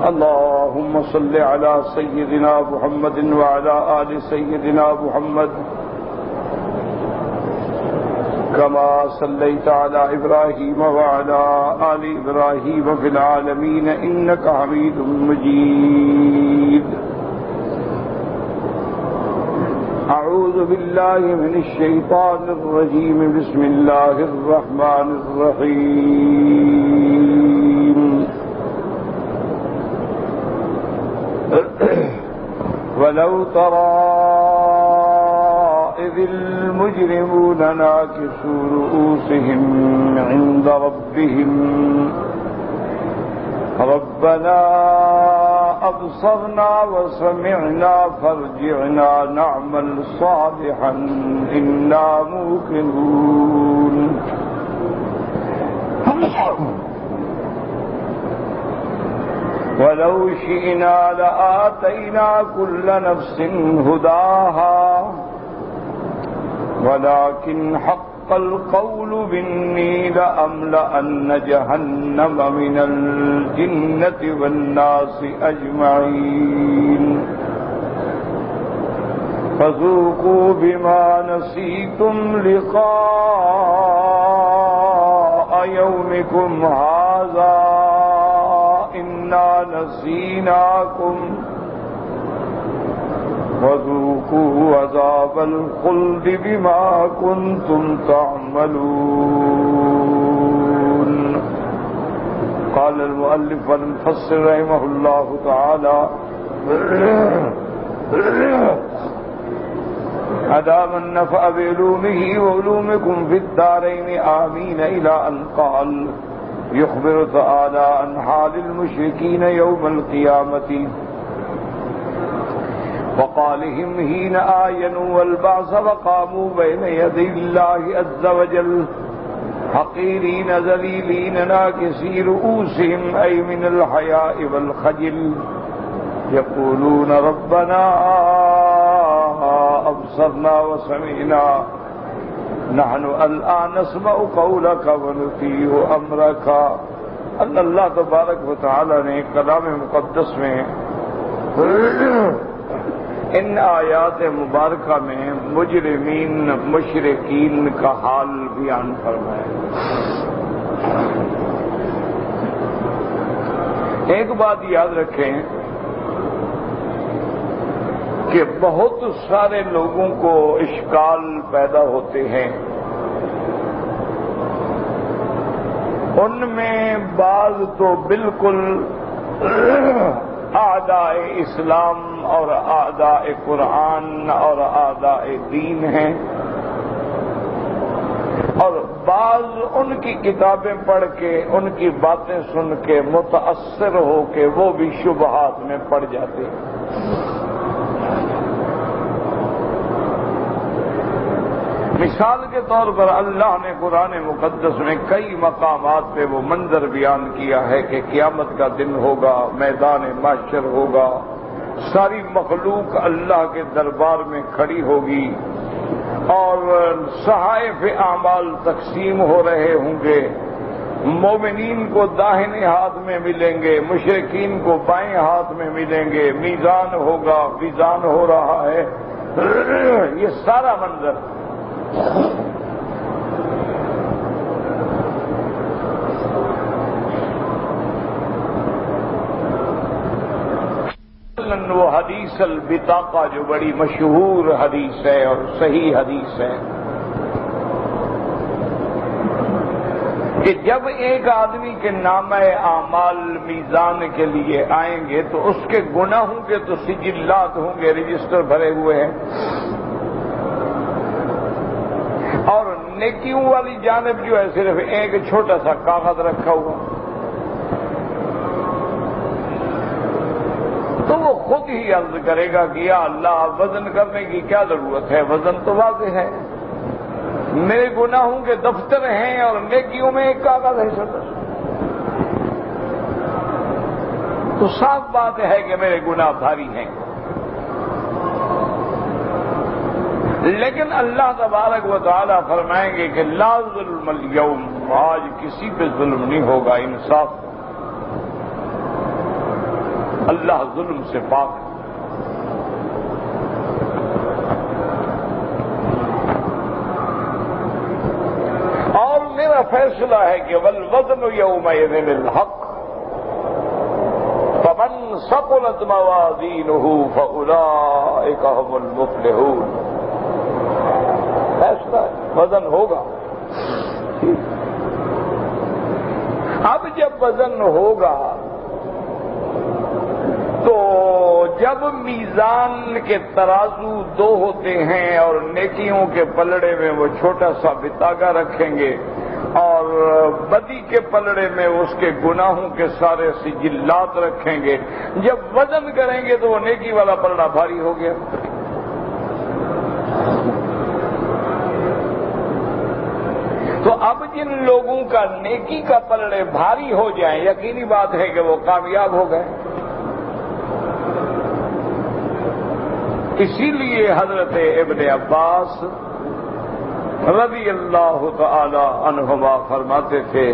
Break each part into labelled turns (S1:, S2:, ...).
S1: اللهم صل على سيدنا محمد وعلى آل سيدنا محمد كما صليت على إبراهيم وعلى آل إبراهيم في العالمين إنك حميد مجيد. أعوذ بالله من الشيطان الرجيم. بسم الله الرحمن الرحيم. ولو ترى إذ المجرمون ناكسوا رؤوسهم عند ربهم ربنا أبصرنا وسمعنا فارجعنا نعمل صالحا إنا موقنون. ولو شئنا لآتينا كل نفس هداها ولكن حق القول مني لأملأن جهنم من الجنة والناس أجمعين فذوقوا بما نسيتم لقاء يومكم هذا إنا نسيناكم وذوقوا عذاب الخلد بما كنتم تعملون. قال المؤلف والمفسر رحمه الله تعالى أدام النفع بعلومه وعلومكم في الدارين آمين إلى أن قال يخبر تعالى عن حال المشركين يوم القيامة وقالهم حين آينوا والبعث وقاموا بين يدي الله عز وجل حقيرين ذليلين ناكسي رؤوسهم أي من الحياء والخجل يقولون ربنا أبصرنا وسمعنا نحن الآن نسمع قولك ونطيع أمرك. اللہ تبارک و تعالی نے کلام مقدس میں ان آیات مبارکہ میں مجرمین مشرکین کا حال بیان فرمایا. ایک بات یاد رکھیں کہ بہت سارے لوگوں کو اشکال پیدا ہوتے ہیں. ان میں بعض تو بالکل اعداء اسلام اور اعداء قرآن اور اعداء دین ہیں اور بعض ان کی کتابیں پڑھ کے ان کی باتیں سن کے متاثر ہو کے وہ بھی شبہات میں پڑ جاتے ہیں. مثال کے طور پر اللہ نے قرآن مقدس میں کئی مقامات پہ وہ منظر بیان کیا ہے کہ قیامت کا دن ہوگا، میدان محشر ہوگا، ساری مخلوق اللہ کے دربار میں کھڑی ہوگی اور صحائف اعمال تقسیم ہو رہے ہوں گے. مومنین کو داہنے ہاتھ میں ملیں گے، مشرکین کو بائیں ہاتھ میں ملیں گے، میزان ہوگا، میزان ہو رہا ہے. یہ سارا منظر وہ حدیث البطاقہ جو بڑی مشہور حدیث ہے اور صحیح حدیث ہے کہ جب ایک آدمی کے نامہ اعمال میزان کے لیے آئیں گے تو اس کے گناہوں کے تو سجلات ہوں گے، رجسٹر بھرے ہوئے ہیں، اور نیکیوں والی جانب جو ہے صرف ایک چھوٹا سا کاغذ رکھا ہوا. تو وہ خود ہی عرض کرے گا کہ یا اللہ وزن کرنے کی کیا ضرورت ہے، وزن تو واضح ہے، میرے گناہوں کے دفتر ہیں اور نیکیوں میں ایک کاغذ ہے چھوٹا سا. تو صاف بات ہے کہ میرے گناہ بھاری ہیں. لیکن اللہ تبارک و تعالی فرمائیں گے کہ لا ظلم اليوم، آج کسی پہ ظلم نہیں ہوگا، انصاف. اللہ ظلم سے پاک ہے۔ اور میرا فیصلہ ہے کہ والوزن یومئذ الحق فمن ثقلت موازینہ فاولئک هم المفلحون۔ فیصلہ ہے، وزن ہوگا۔ اب جب وزن ہوگا تو جب میزان کے ترازو دو ہوتے ہیں اور نیکیوں کے پلڑے میں وہ چھوٹا سا بتاگا رکھیں گے اور بدی کے پلڑے میں اس کے گناہوں کے سارے سجلات رکھیں گے، جب وزن کریں گے تو وہ نیکی والا پلڑا بھاری ہو گیا۔ تو اب جن لوگوں کا نیکی کا پلڑے بھاری ہو جائیں، یقینی بات ہے کہ وہ کامیاب ہو گئے۔ اسی لیے حضرت ابن عباس رضی اللہ تعالی عنہما فرماتے تھے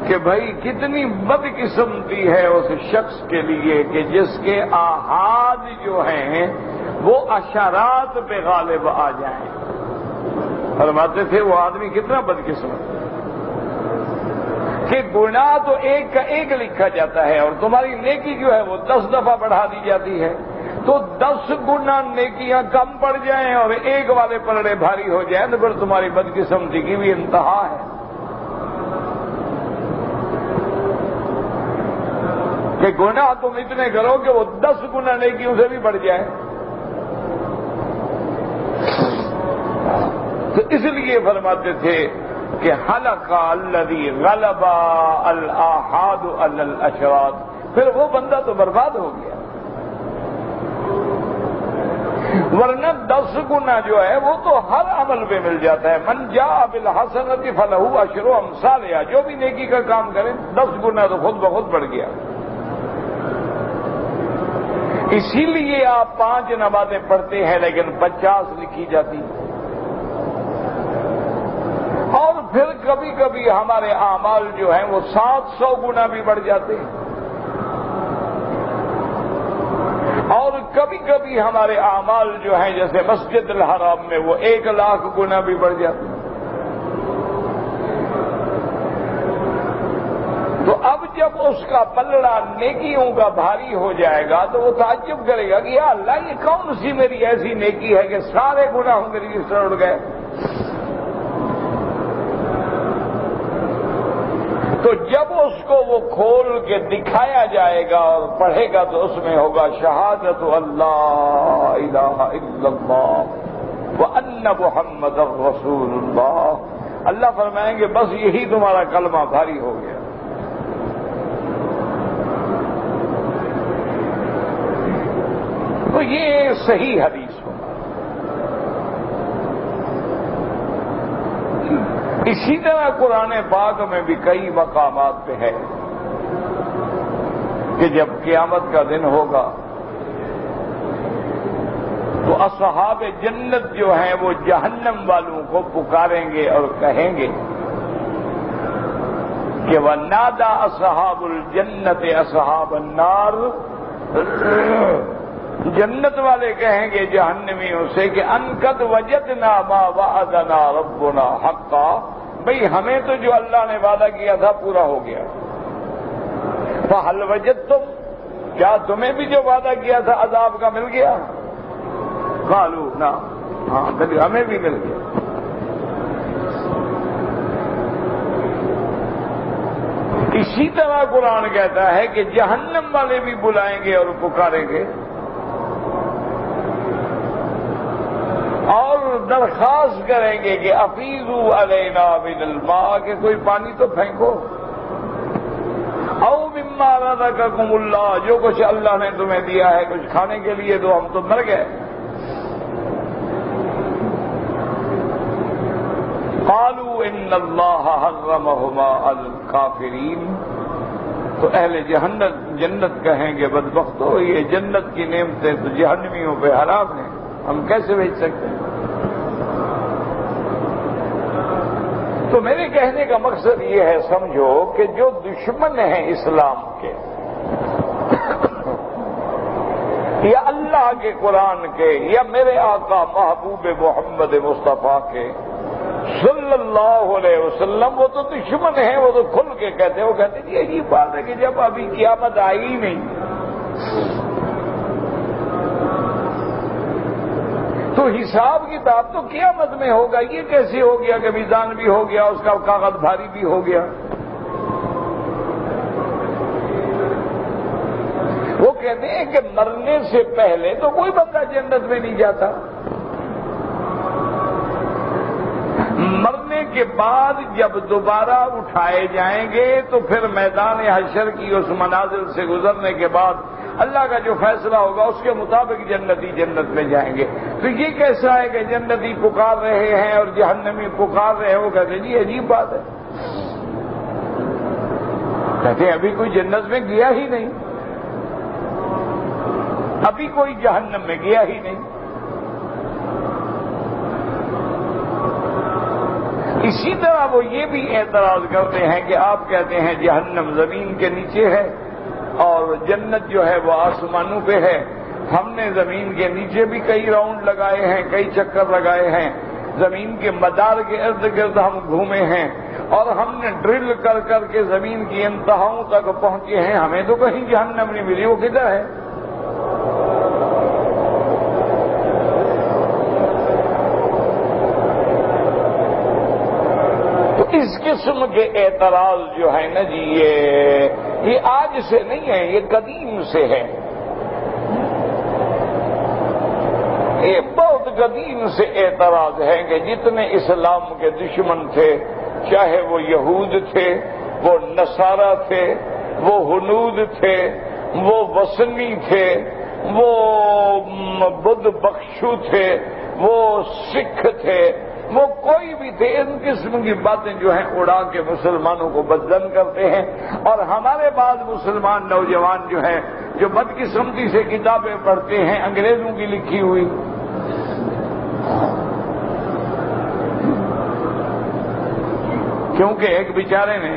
S1: کہ بھائی کتنی بدقسمتی ہے اس شخص کے لیے کہ جس کے آحاد جو ہیں وہ اشارات پہ غالب آ جائیں۔ فرماتے تھے وہ آدمی کتنا بدقسمت کہ گناہ تو ایک کا ایک لکھا جاتا ہے اور تمہاری نیکی جو ہے وہ 10 دفعہ بڑھا دی جاتی ہے، تو 10 گنا نیکیاں کم پڑ جائیں اور ایک والے پلڑے بھاری ہو جائیں تو پھر تمہاری بدقسمتی کی بھی انتہا ہے کہ گناہ تم اتنے کرو کہ وہ 10 گنا نیکیوں سے بھی بڑھ جائیں۔ تو اس لیے فرماتے تھے کہ حلق الذی غلب الآحاد علی الاشراط، پھر وہ بندہ تو برباد ہو گیا، ورنہ 10 گنا جو ہے وہ تو ہر عمل پہ مل جاتا ہے۔ من جاء بالحسنۃ فلہ عشر امثالها، جو بھی نیکی کا کام کرے 10 گنا تو خود بخود بڑھ گیا۔ اسی لیے آپ 5 نمازیں پڑھتے ہیں لیکن 50 لکھی جاتی، اور پھر کبھی کبھی ہمارے اعمال جو ہیں وہ 700 گنا بھی بڑھ جاتے ہیں، اور کبھی کبھی ہمارے اعمال جو ہیں جیسے مسجد الحرام میں وہ 1,00,000 گنا بھی بڑھ جاتے ہیں۔ تو اب جب اس کا پلڑا نیکیوں کا بھاری ہو جائے گا تو وہ تعجب کرے گا کہ یا اللہ یہ کون سی میری ایسی نیکی ہے کہ سارے گناہوں میری اس طرح اڑ گئے۔ تو جب اس کو وہ کھول کے دکھایا جائے گا اور پڑھے گا تو اس میں ہوگا شہادت اللہ الہ الا اللہ وان محمد رسول اللہ۔ اللہ فرمائیں گے بس یہی تمہارا کلمہ بھاری ہو گیا۔ تو یہ صحیح حدیث ہوگا۔ اسی طرح قرآن پاک میں بھی کئی مقامات پہ ہے کہ جب قیامت کا دن ہوگا تو اصحاب جنت جو ہیں وہ جہنم والوں کو پکاریں گے اور کہیں گے کہ وَنَادَى أَصْحَابُ الْجَنَّةِ أَصْحَابَ النَّارِ، جنت والے کہیں گے جہنمیوں سے کہ ان قد وجدنا ما وعدنا ربنا حقا، بھئی ہمیں تو جو اللہ نے وعدہ کیا تھا پورا ہو گیا۔ فہل وجدتم، کیا تمہیں بھی جو وعدہ کیا تھا عذاب کا مل گیا؟ قالوا نا، ہاں ہمیں بھی مل گیا۔ اسی طرح قرآن کہتا ہے کہ جہنم والے بھی بلائیں گے اور پکاریں گے اور درخواست کریں گے کہ افیضوا علینا من الماء، کہ کوئی پانی تو پھینکو، او مما رزقکم اللہ، جو کچھ اللہ نے تمہیں دیا ہے کچھ کھانے کے لیے تو ہم تو مر گئے۔ قالوا ان اللہ حرمہما علی الکافرین، تو اہل جنت کہیں گے بدبختو یہ جنت کی نعمتیں تو جہنمیوں پہ حرام ہیں، ہم کیسے بھیج سکتے ہیں؟ تو میرے کہنے کا مقصد یہ ہے سمجھو کہ جو دشمن ہیں اسلام کے یا اللہ کے قرآن کے یا میرے آقا محبوب محمد مصطفیٰ کے صلی اللہ علیہ وسلم، وہ تو دشمن ہیں، وہ تو کھل کے کہتے ہیں، وہ کہتے ہیں یہ بات ہے کہ جب ابھی قیامت آئی ہی نہیں تو حساب کتاب تو قیامت میں ہوگا، یہ کیسے ہو گیا کہ میزان بھی ہو گیا، اس کا کاغذ بھاری بھی ہو گیا؟ وہ کہتے ہیں کہ مرنے سے پہلے تو کوئی بندہ جنت میں نہیں جاتا، مرنے کے بعد جب دوبارہ اٹھائے جائیں گے تو پھر میدان حشر کی اس منازل سے گزرنے کے بعد اللہ کا جو فیصلہ ہوگا اس کے مطابق جنتی جنت میں جائیں گے۔ تو یہ کیسا ہے کہ جنتی پکار رہے ہیں اور جہنمی پکار رہے ہیں؟ وہ کہتے ہیں جی عجیب بات ہے، کہتے ہیں ابھی کوئی جنت میں گیا ہی نہیں، ابھی کوئی جہنم میں گیا ہی نہیں۔ اسی طرح وہ یہ بھی اعتراض کرتے ہیں کہ آپ کہتے ہیں جہنم زمین کے نیچے ہے اور جنت جو ہے وہ آسمانوں پہ ہے، ہم نے زمین کے نیچے بھی کئی راؤنڈ لگائے ہیں، کئی چکر لگائے ہیں، زمین کے مدار کے ارد گرد ہم گھومے ہیں اور ہم نے ڈرل کر کر کے زمین کی انتہاؤں تک پہنچے ہیں، ہمیں تو کہیں جہنم نہیں ملی، وہ کدھر ہے؟ اس قسم کے اعتراض جو ہے نا جی یہ آج سے نہیں ہے، یہ قدیم سے ہے، یہ بہت قدیم سے اعتراض ہے کہ جتنے اسلام کے دشمن تھے، چاہے وہ یہود تھے، وہ نصارہ تھے، وہ ہنود تھے، وہ وثنی تھے، وہ بدھ بخشو تھے، وہ سکھ تھے، وہ کوئی بھی تھے، ان قسم کی باتیں جو ہیں اڑا کے مسلمانوں کو بدظن کرتے ہیں۔ اور ہمارے بعض مسلمان نوجوان جو ہیں جو بدقسمتی سے کتابیں پڑھتے ہیں انگریزوں کی لکھی ہوئی، کیونکہ ایک بیچارے نے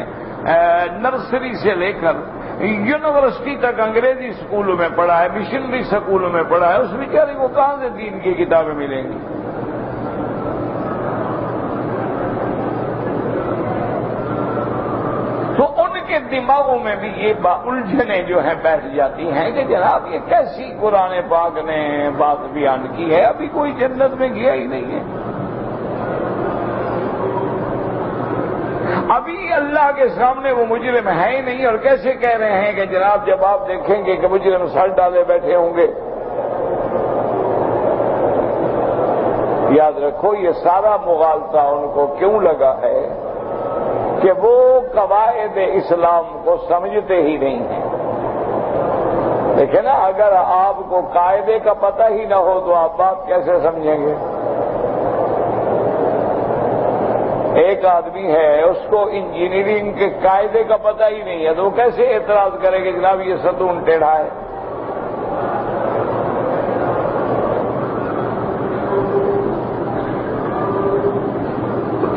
S1: نرسری سے لے کر یونیورسٹی تک انگریزی اسکولوں میں پڑھا ہے، مشنری اسکولوں میں پڑھا ہے، اس بیچارے کو کہاں سے دین کی کتابیں ملیں گی؟ تو ان کے دماغوں میں بھی یہ الجھنیں جو ہیں بیٹھ جاتی ہیں کہ جناب یہ کیسی قرآن پاک نے بات بیان کی ہے، ابھی کوئی جنت میں گیا ہی نہیں ہے، ابھی اللہ کے سامنے وہ مجرم ہے ہی نہیں، اور کیسے کہہ رہے ہیں کہ جناب جب آپ دیکھیں گے کہ مجرم سر ڈالے بیٹھے ہوں گے؟ یاد رکھو یہ سارا مغالطہ ان کو کیوں لگا ہے کہ وہ قواعد اسلام کو سمجھتے ہی نہیں ہیں۔ دیکھیں نا، اگر آپ کو قاعدے کا پتہ ہی نہ ہو تو آپ بات کیسے سمجھیں گے؟ ایک آدمی ہے اس کو انجینئرنگ کے قاعدے کا پتہ ہی نہیں ہے تو وہ کیسے اعتراض کرے کہ جناب یہ ستون ٹیڑھا ہے؟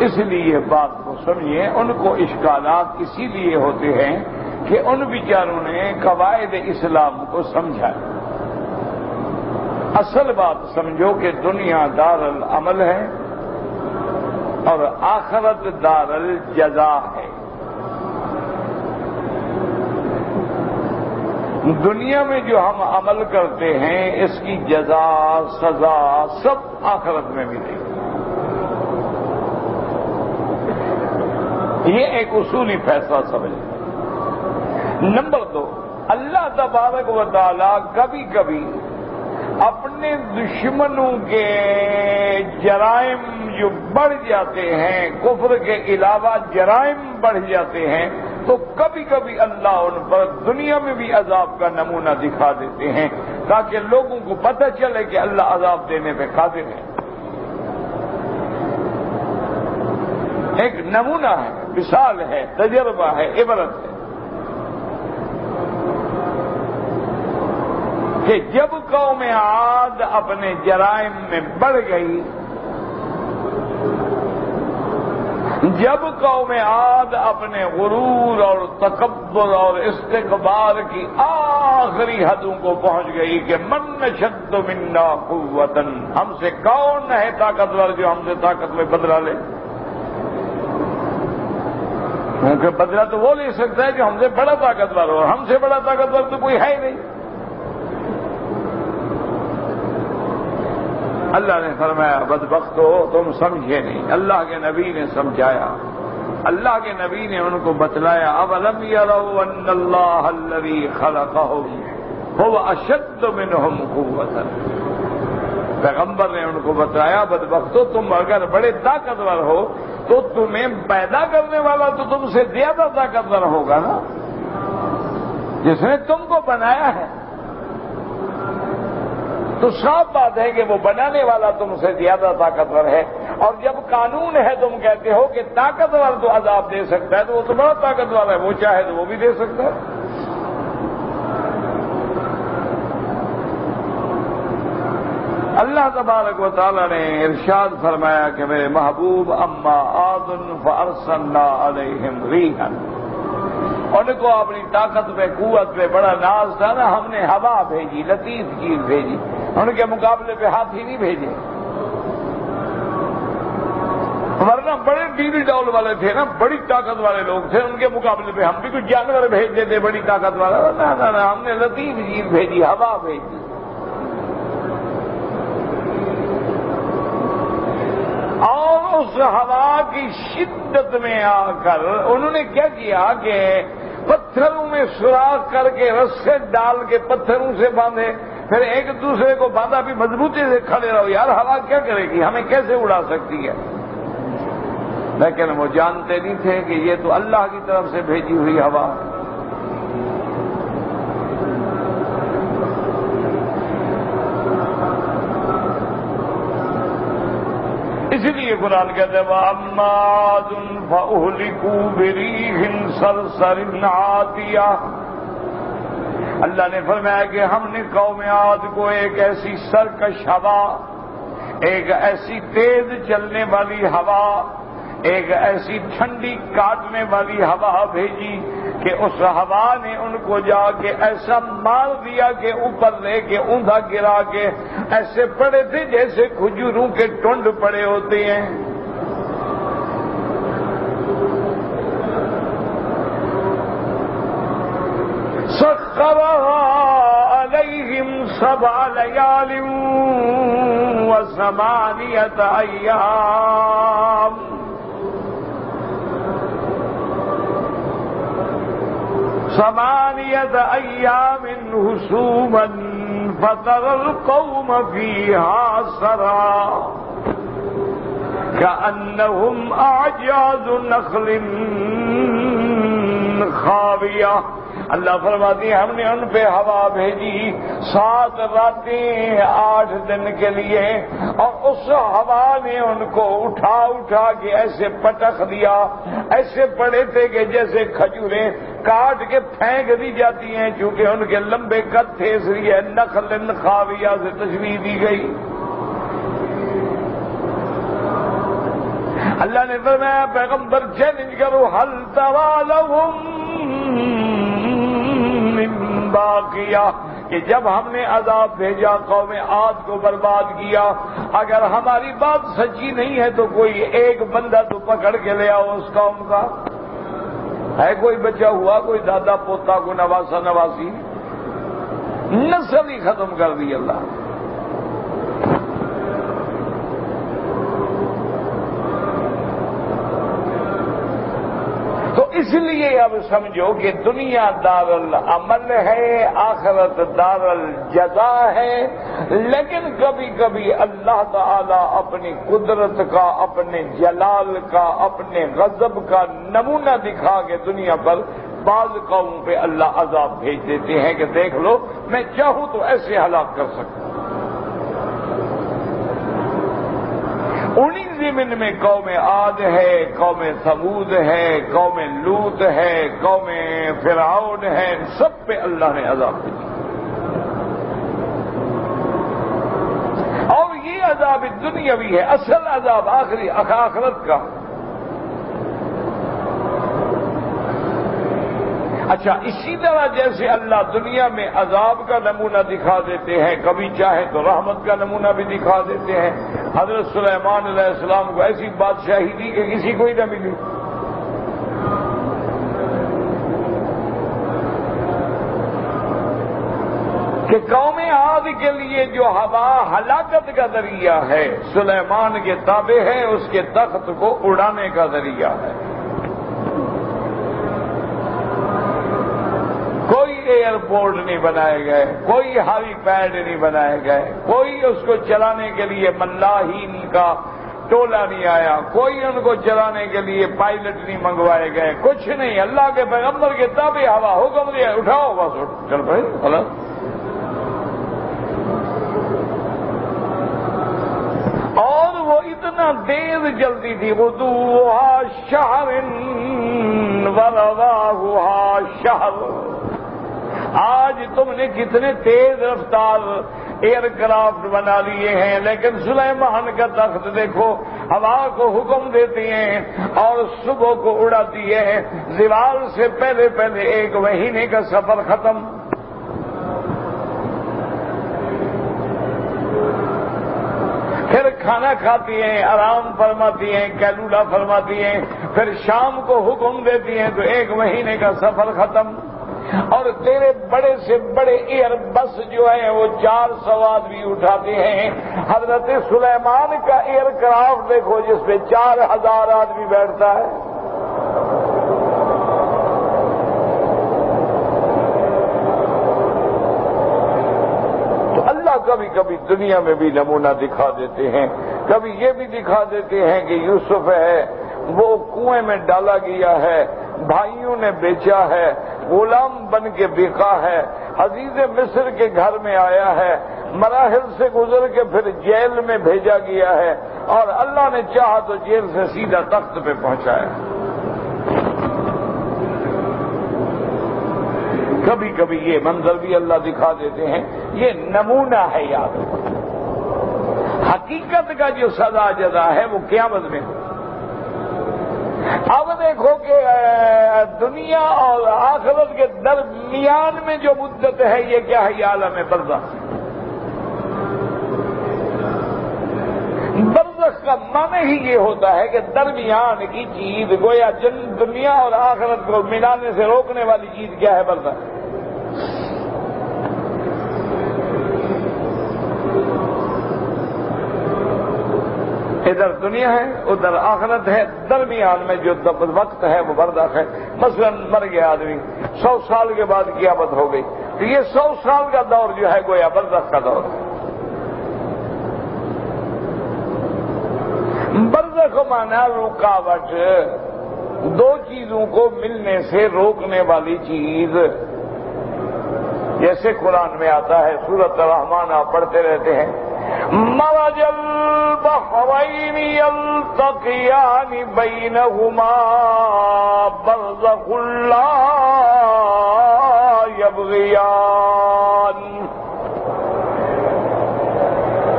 S1: اس لیے بات کو سمجھیں، ان کو اشکالات اسی لیے ہوتے ہیں کہ ان بیچاروں نے قواعد اسلام کو سمجھا۔ اصل بات سمجھو کہ دنیا دار العمل ہے اور آخرت دار الجزا ہے۔ دنیا میں جو ہم عمل کرتے ہیں اس کی جزا سزا سب آخرت میں ملے گی۔ یہ ایک اصولی فیصلہ سمجھیں۔ نمبر 2، اللہ تبارک و تعالی کبھی کبھی اپنے دشمنوں کے جرائم جو بڑھ جاتے ہیں، کفر کے علاوہ جرائم بڑھ جاتے ہیں، تو کبھی کبھی اللہ ان پر دنیا میں بھی عذاب کا نمونہ دکھا دیتے ہیں تاکہ لوگوں کو پتہ چلے کہ اللہ عذاب دینے پہ قادر ہے۔ ایک نمونہ ہے، مثال ہے، تجربہ ہے، عبرت ہے کہ جب قوم عاد اپنے جرائم میں بڑھ گئی، جب قوم عاد اپنے غرور اور تکبر اور استکبار کی آخری حدوں کو پہنچ گئی کہ من اشد منا قوتا، ہم سے کون ہے طاقتور جو ہم سے طاقت میں بدلہ لے؟ کیونکہ بدلہ تو وہ لے سکتا ہے جو ہم سے بڑا طاقتور ہو، ہم سے بڑا طاقتور تو کوئی ہے ہی نہیں۔ اللہ نے فرمایا بدبخت ہو تم سمجھے نہیں، اللہ کے نبی نے سمجھایا، اللہ کے نبی نے ان کو بتلایا اولم یروا ان اللہ الذی خلقهم هو اشد منهم قوة، پیغمبر نے ان کو بتایا بدبختو تم اگر بڑے طاقتور ہو تو تمہیں پیدا کرنے والا تو تم سے زیادہ طاقتور ہوگا نا، جس نے تم کو بنایا ہے۔ تو صاف بات ہے کہ وہ بنانے والا تم سے زیادہ طاقتور ہے، اور جب قانون ہے تم کہتے ہو کہ طاقتور تو عذاب دے سکتا ہے تو وہ تو بڑا طاقتور ہے، وہ چاہے تو وہ بھی دے سکتا ہے۔ اللہ تبارک و تعالی نے ارشاد فرمایا کہ میرے محبوب اما عاد فارسلنا علیہم ریحا، ان کو اپنی طاقت پہ قوت پہ بڑا ناز تھا نا، ہم نے ہوا بھیجی، لطیف چیز بھیجی، ان کے مقابلے پہ ہاتھی نہیں بھیجے، ورنہ بڑے ڈیل ڈول والے تھے نا، بڑی طاقت والے لوگ تھے، ان کے مقابلے پہ ہم بھی کچھ جانور بھیج دیتے بڑی طاقت والا، نہ ہم نے لطیف چیز بھیجی، ہوا بھیجی۔ اور اس ہوا کی شدت میں آ کر انہوں نے کیا کیا کہ پتھروں میں سوراخ کر کے رسے ڈال کے پتھروں سے باندھے، پھر ایک دوسرے کو باندھا بھی مضبوطی سے کھڑے رہو، یار ہوا کیا کرے گی، ہمیں کیسے اڑا سکتی ہے؟ لیکن وہ جانتے نہیں تھے کہ یہ تو اللہ کی طرف سے بھیجی ہوئی ہوا ہے۔ اس لیے قرآن کہتے ہیں وَأَمَّا عَادٌ فَأُهْلِكُوا بِرِيحٍ صَرْصَرٍ عَاتِيَةٍ، اللہ نے فرمایا کہ ہم نے قوم عاد کو ایک ایسی سرکش ہوا، ایک ایسی تیز چلنے والی ہوا، ایک ایسی ٹھنڈی کاٹنے والی ہوا بھیجی کہ اس ہوا نے ان کو جا کے ایسا مار دیا کہ اوپر لے کے اوندا گرا کے ایسے پڑے تھے جیسے کھجوروں کے ٹنڈ پڑے ہوتے ہیں۔ سخرها عليهم 7 ليال و8 أيام، 8 أيام حسوما فترى القوم فيها صرعا كأنهم أعجاز نخل خاوية، اللہ فرماتی ہے ہم نے ان پہ ہوا بھیجی 7 راتیں 8 دن کے لیے، اور اس ہوا نے ان کو اٹھا اٹھا کے ایسے پٹخ دیا، ایسے پڑے تھے کہ جیسے کھجوریں کاٹ کے پھینک دی جاتی ہیں، چونکہ ان کے لمبے قد تھے اس لیے نخل خاویہ سے تشبیہ دی گئی۔ اللہ نے فرمایا پیغمبر چیلنج کرو حل تری لہم من باقیہ، کہ جب ہم نے عذاب بھیجا قوم عاد کو برباد کیا، اگر ہماری بات سچی نہیں ہے تو کوئی ایک بندہ تو پکڑ کے لے آؤ اس قوم کا، ہے کوئی بچا ہوا، کوئی دادا پوتا، کوئی نواسا نواسی، نسل ہی ختم کر دی اللہ۔ تو اس لیے اب سمجھو کہ دنیا دار العمل ہے، آخرت دار الجزا ہے، لیکن کبھی کبھی اللہ تعالی اپنی قدرت کا، اپنے جلال کا، اپنے غضب کا نمونہ دکھا کے دنیا پر بعض قوموں پہ اللہ عذاب بھیج دیتے ہیں کہ دیکھ لو میں چاہوں تو ایسے ہلاک کر سکتا ہوں۔ انہی زمین میں قوم عاد ہے، قوم ثمود ہے، قوم لوط ہے، قوم فرعون ہے، سب پہ اللہ نے عذاب بھیجا، اور یہ عذاب دنیاوی ہے، اصل عذاب آخری آخرت کا۔ اچھا اسی طرح جیسے اللہ دنیا میں عذاب کا نمونہ دکھا دیتے ہیں، کبھی چاہے تو رحمت کا نمونہ بھی دکھا دیتے ہیں۔ حضرت سلیمان علیہ السلام کو ایسی بادشاہی دی کہ کسی کو ہی نہ ملی۔ کہ قوم عاد کے لیے جو ہوا ہلاکت کا ذریعہ ہے، سلیمان کے تابع ہے، اس کے تخت کو اڑانے کا ذریعہ ہے۔ کوئی ایئرپورٹ نہیں بنائے گئے، کوئی ہائی پیڈ نہیں بنائے گئے، کوئی اس کو چلانے کے لیے ملاحین کا ٹولہ نہیں آیا، کوئی ان کو چلانے کے لیے پائلٹ نہیں منگوائے گئے، کچھ نہیں۔ اللہ کے پیغمبر کے تابع ہوا حکم دیا اٹھاؤ، بس چل پڑے خلاص۔ اور وہ اتنا تیز چلتی تھی، غدوہا شہر ورواہا شہر۔ آج تم نے کتنے تیز رفتار ایئر کرافٹ بنا لیے ہیں، لیکن سلیمان کا تخت دیکھو، ہوا کو حکم دیتی ہیں اور صبح کو اڑاتی ہے، زوال سے پہلے پہلے 1 مہینے کا سفر ختم۔ پھر کھانا کھاتی ہیں، آرام فرماتی ہیں، کیلولا فرماتی ہیں، پھر شام کو حکم دیتی ہیں تو 1 مہینے کا سفر ختم۔ اور تیرے بڑے سے بڑے ایئر بس جو ہیں وہ 400 آدمی اٹھاتے ہیں۔ حضرت سلیمان کا ایئر کرافٹ دیکھو جس پہ 4000 آدمی بیٹھتا ہے۔ کبھی کبھی دنیا میں بھی نمونہ دکھا دیتے ہیں، کبھی یہ بھی دکھا دیتے ہیں کہ یوسف ہے وہ کنویں میں ڈالا گیا ہے، بھائیوں نے بیچا ہے، غلام بن کے بکا ہے، عزیز مصر کے گھر میں آیا ہے، مراحل سے گزر کے پھر جیل میں بھیجا گیا ہے، اور اللہ نے چاہا تو جیل سے سیدھا تخت پہ پہنچایا۔ کبھی کبھی یہ منظر بھی اللہ دکھا دیتے ہیں، یہ نمونہ ہے یاد رکھو۔ حقیقت کا جو سزا جزا ہے وہ قیامت میں۔ اب دیکھو کہ دنیا اور آخرت کے درمیان میں جو مدت ہے یہ کیا ہے، یہ عالم برزخ۔ برزخ کا معنی ہی یہ ہوتا ہے کہ درمیان کی چیز، گویا دنیا اور آخرت کو ملانے سے روکنے والی چیز کیا ہے، برزخ۔ ادھر دنیا ہے، ادھر آخرت ہے، درمیان میں جو وقت ہے وہ برزخ ہے۔ مثلا مر گیا آدمی، 100 سال کے بعد قیامت ہو گئی، تو یہ 100 سال کا دور جو ہے گویا برزخ کا دور ہے۔ برزخ مانا رکاوٹ، 2 چیزوں کو ملنے سے روکنے والی چیز۔ جیسے قرآن میں آتا ہے، سورۃ الرحمن آپ پڑھتے رہتے ہیں، مرج البحرین یلتقیان بینہما برزخ لا یبغیان۔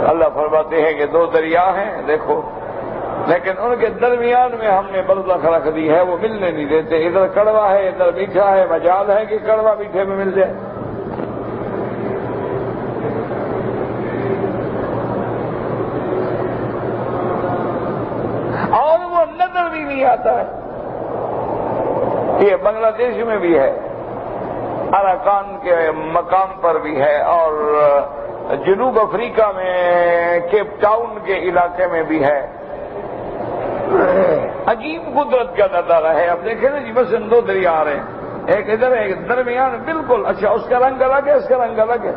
S1: اللہ فرماتے ہیں کہ 2 دریا ہیں، دیکھو، لیکن ان کے درمیان میں ہم نے برزخ رکھ دی ہے، وہ ملنے نہیں دیتے۔ ادھر کڑوا ہے، ادھر میٹھا ہے، مجال ہے کہ کڑوا میٹھے میں مل جائے۔ اور وہ نظر بھی نہیں آتا ہے۔ یہ بنگلہ دیش میں بھی ہے، اراکان کے مقام پر بھی ہے، اور جنوب افریقہ میں کیپ ٹاؤن کے علاقے میں بھی ہے۔ عجیب قدرت کا نظارہ ہے۔ اب دیکھیں نا جی، بس 2 دریا آ رہے ہیں، ایک ادھر ہے، ایک درمیان، بالکل۔ اچھا اس کا رنگ الگ ہے، اس کا رنگ الگ ہے،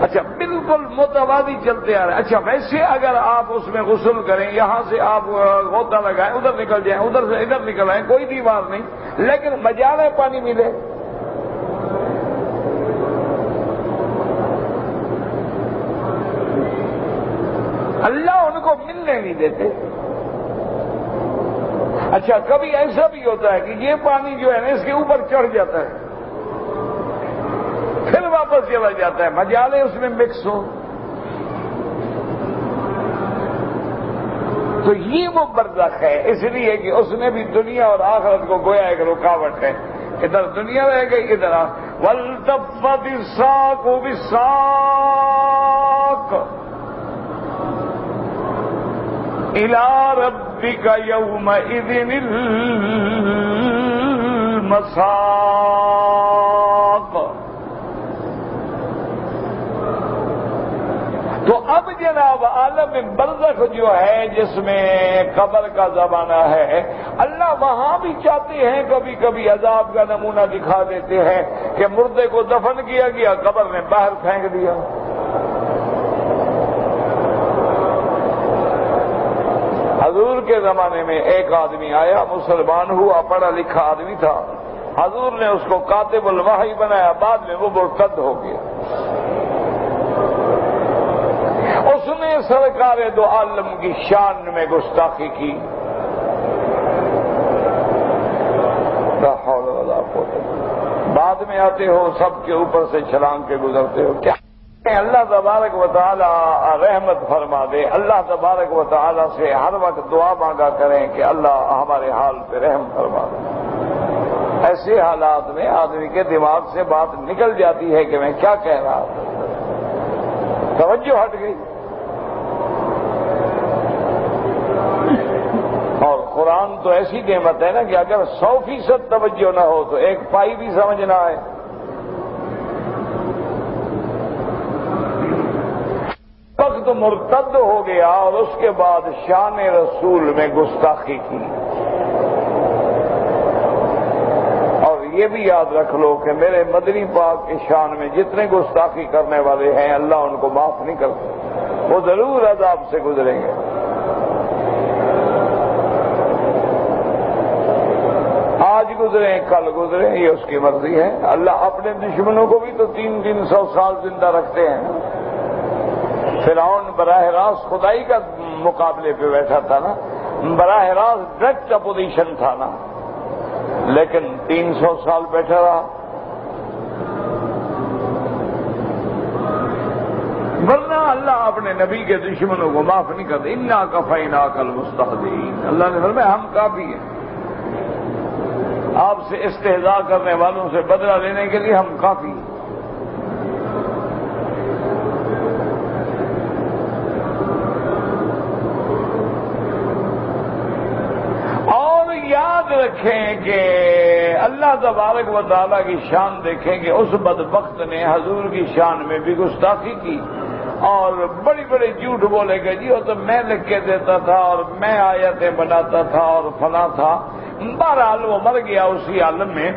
S1: اچھا بالکل متوازی چلتے آ رہے ہیں۔ اچھا ویسے اگر آپ اس میں غسل کریں، یہاں سے آپ غوطہ لگائیں، ادھر نکل جائیں، ادھر سے ادھر نکل آئیں، کوئی دیوار نہیں، لیکن مجال ہے پانی ملے۔ اللہ ان کو ملنے نہیں دیتے۔ اچھا کبھی ایسا بھی ہوتا ہے کہ یہ پانی جو ہے نا اس کے اوپر چڑھ جاتا ہے، پھر واپس چلا جاتا ہے، مجالے اس میں مکس ہو۔ تو یہ وہ برزخ ہے، اس لیے کہ اس نے بھی دنیا اور آخرت کو گویا ایک رکاوٹ ہے، ادھر دنیا رہ گئی ادھر والتفت الساق بالساق، الی ربک یومئذ المساق۔ تو اب جناب عالم برزخ جو ہے جس میں قبر کا زمانہ ہے، اللہ وہاں بھی چاہتے ہیں کبھی کبھی عذاب کا نمونہ دکھا دیتے ہیں کہ مردے کو دفن کیا گیا، قبر نے باہر پھینک دیا۔ حضور کے زمانے میں ایک آدمی آیا، مسلمان ہوا، پڑھا لکھا آدمی تھا، حضور نے اس کو کاتب الوحی بنایا، بعد میں وہ مرتد ہو گیا۔ اس نے سرکار دو عالم کی شان میں گستاخی کی، لا حول ولا قوت الا باللہ۔ بعد میں آتے ہو سب کے اوپر سے چھلانگ کے گزرتے ہو، کیا اللہ تبارک و تعالی رحمت فرما دے۔ اللہ تبارک و تعالی سے ہر وقت دعا مانگا کریں کہ اللہ ہمارے حال پہ رحم فرما دے۔ ایسے حالات میں آدمی کے دماغ سے بات نکل جاتی ہے کہ میں کیا کہہ رہا تھا، توجہ ہٹ گئی۔ اور قرآن تو ایسی نعمت ہے نا کہ اگر 100% توجہ نہ ہو تو ایک پائی بھی سمجھ نہ آئے۔ وقت مرتد ہو گیا اور اس کے بعد شان رسول میں گستاخی کی۔ اور یہ بھی یاد رکھ لو کہ میرے مدنی پاک کی شان میں جتنے گستاخی کرنے والے ہیں اللہ ان کو معاف نہیں کرتے، وہ ضرور عذاب سے گزریں گے۔ آج گزریں کل گزریں یہ اس کی مرضی ہے۔ اللہ اپنے دشمنوں کو بھی تو 300 سال زندہ رکھتے ہیں۔ فرعون براہ راست خدائی کا مقابلے پہ بیٹھا تھا نا، براہ راست ڈائریکٹ اپوزیشن تھا نا، لیکن 300 سال بیٹھا رہا۔ ورنہ اللہ اپنے نبی کے دشمنوں کو معاف نہیں کرتے۔ انا کفیناک المستہزئین، اللہ نے فرمایا ہم کافی ہیں، آپ سے استہزاء کرنے والوں سے بدلہ لینے کے لیے ہم کافی ہیں۔ یاد رکھیں کہ اللہ تبارک و تعالیٰ کی شان دیکھیں کہ اس بدبخت نے حضور کی شان میں بھی گستاخی کی اور بڑی بڑی جھوٹ بولے گا، جی وہ تو میں لکھ کے دیتا تھا اور میں آیتیں بناتا تھا اور فلاں تھا۔ بہرحال وہ مر گیا اسی عالم میں۔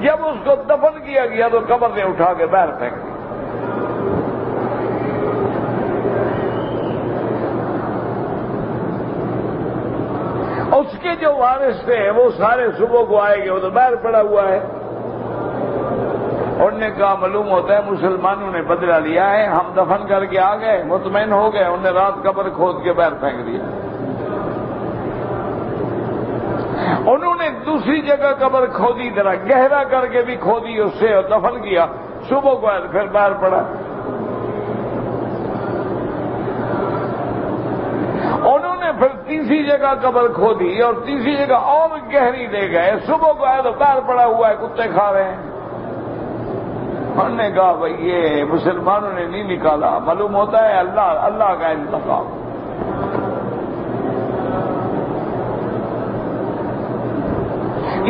S1: جب اس کو دفن کیا گیا تو قبر نے اٹھا کے باہر پھینک دیا۔ اس کے جو وارث تھے وہ سارے صبح کو آئے گے، وہ تو باہر پڑا ہوا ہے۔ انہوں نے کہا معلوم ہوتا ہے مسلمانوں نے بدلہ لیا ہے، ہم دفن کر کے آ گئے، مطمئن ہو گئے۔ انہوں نے رات قبر کھود کے باہر پھینک دیا۔ انہوں نے دوسری جگہ قبر کھودی، ذرا گہرا کر کے بھی کھودی اس سے اور دفن کیا، صبح کو آئے پھر باہر پڑا۔ انہوں نے پھر تیسری جگہ قبر کھودی اور تیسری جگہ اور گہری لے گئے، صبح کو آئے تو باہر پڑا ہوا ہے، کتے کھا رہے ہیں۔ انہوں نے کہا بھائی یہ مسلمانوں نے نہیں نکالا، معلوم ہوتا ہے اللہ کا انتقام۔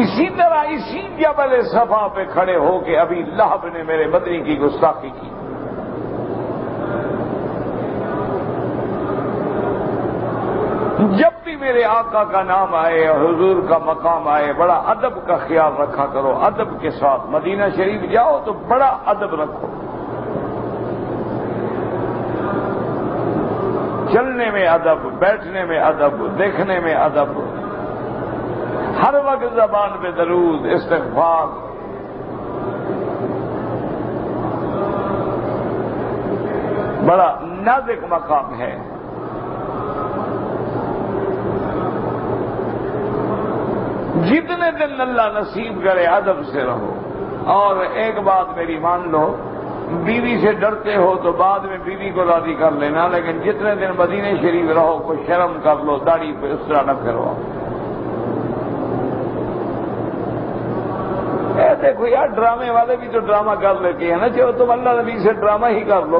S1: اسی طرح اسی جبل صفا پہ کھڑے ہو کے ابھی لہب نے میرے مدنی کی گستاخی کی۔ جب بھی میرے آقا کا نام آئے اور حضور کا مقام آئے بڑا ادب کا خیال رکھا کرو، ادب کے ساتھ۔ مدینہ شریف جاؤ تو بڑا ادب رکھو، چلنے میں ادب، بیٹھنے میں ادب، دیکھنے میں ادب، ہر وقت زبان پہ درود استغفار۔ بڑا نازک مقام ہے۔ جتنے دن اللہ نصیب کرے ادب سے رہو۔ اور ایک بات میری مان لو، بیوی سے ڈرتے ہو تو بعد میں بیوی کو راضی کر لینا، لیکن جتنے دن مدینے شریف رہو کوئی شرم کر لو، داڑھی پہ اس طرح نہ پھرو۔ دیکھو یار، ڈرامے والے بھی تو ڈرامہ کر لیتے ہیں نا، چلو تم اللہ نبی سے ڈرامہ ہی کر لو۔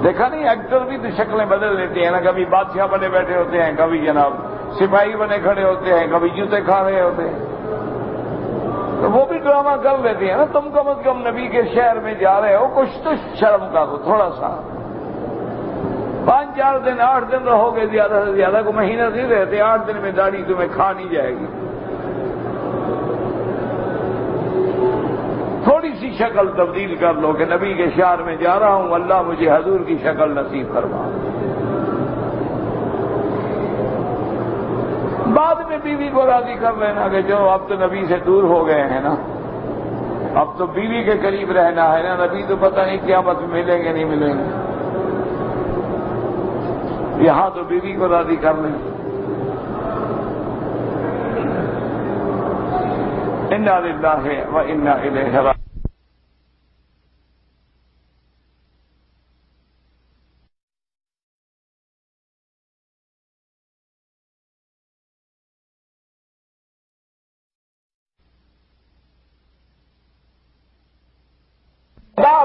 S1: دیکھا نہیں، ایکٹر بھی تو شکلیں بدل لیتے ہیں نا، کبھی بادشاہ بنے بیٹھے ہوتے ہیں، کبھی جناب سپاہی بنے کھڑے ہوتے ہیں، کبھی جوتے کھا رہے ہوتے ہیں، تو وہ بھی ڈرامہ کر لیتے ہیں نا۔ تم کم از کم نبی کے شہر میں جا رہے ہو، کچھ تو شرم کرو تھوڑا سا۔ 5-4 دن 8 دن رہو گے، زیادہ سے زیادہ کو مہینہ نہیں رہتے، 8 دن میں داڑھی تمہیں کھا نہیں جائے گی۔ تھوڑی سی شکل تبدیل کر لو کہ نبی کے شہر میں جا رہا ہوں، اللہ مجھے حضور کی شکل نصیب فرما۔ بعد میں بیوی کو راضی کر لینا کہ جو اب تو نبی سے دور ہو گئے ہیں نا، اب تو بیوی کے قریب رہنا ہے نا، نبی تو پتہ نہیں قیامت میں ملیں گے نہیں ملیں گے، یہاں تو بیوی کو راضی کر لیں۔ انا للہ و انا الیہ راجعون۔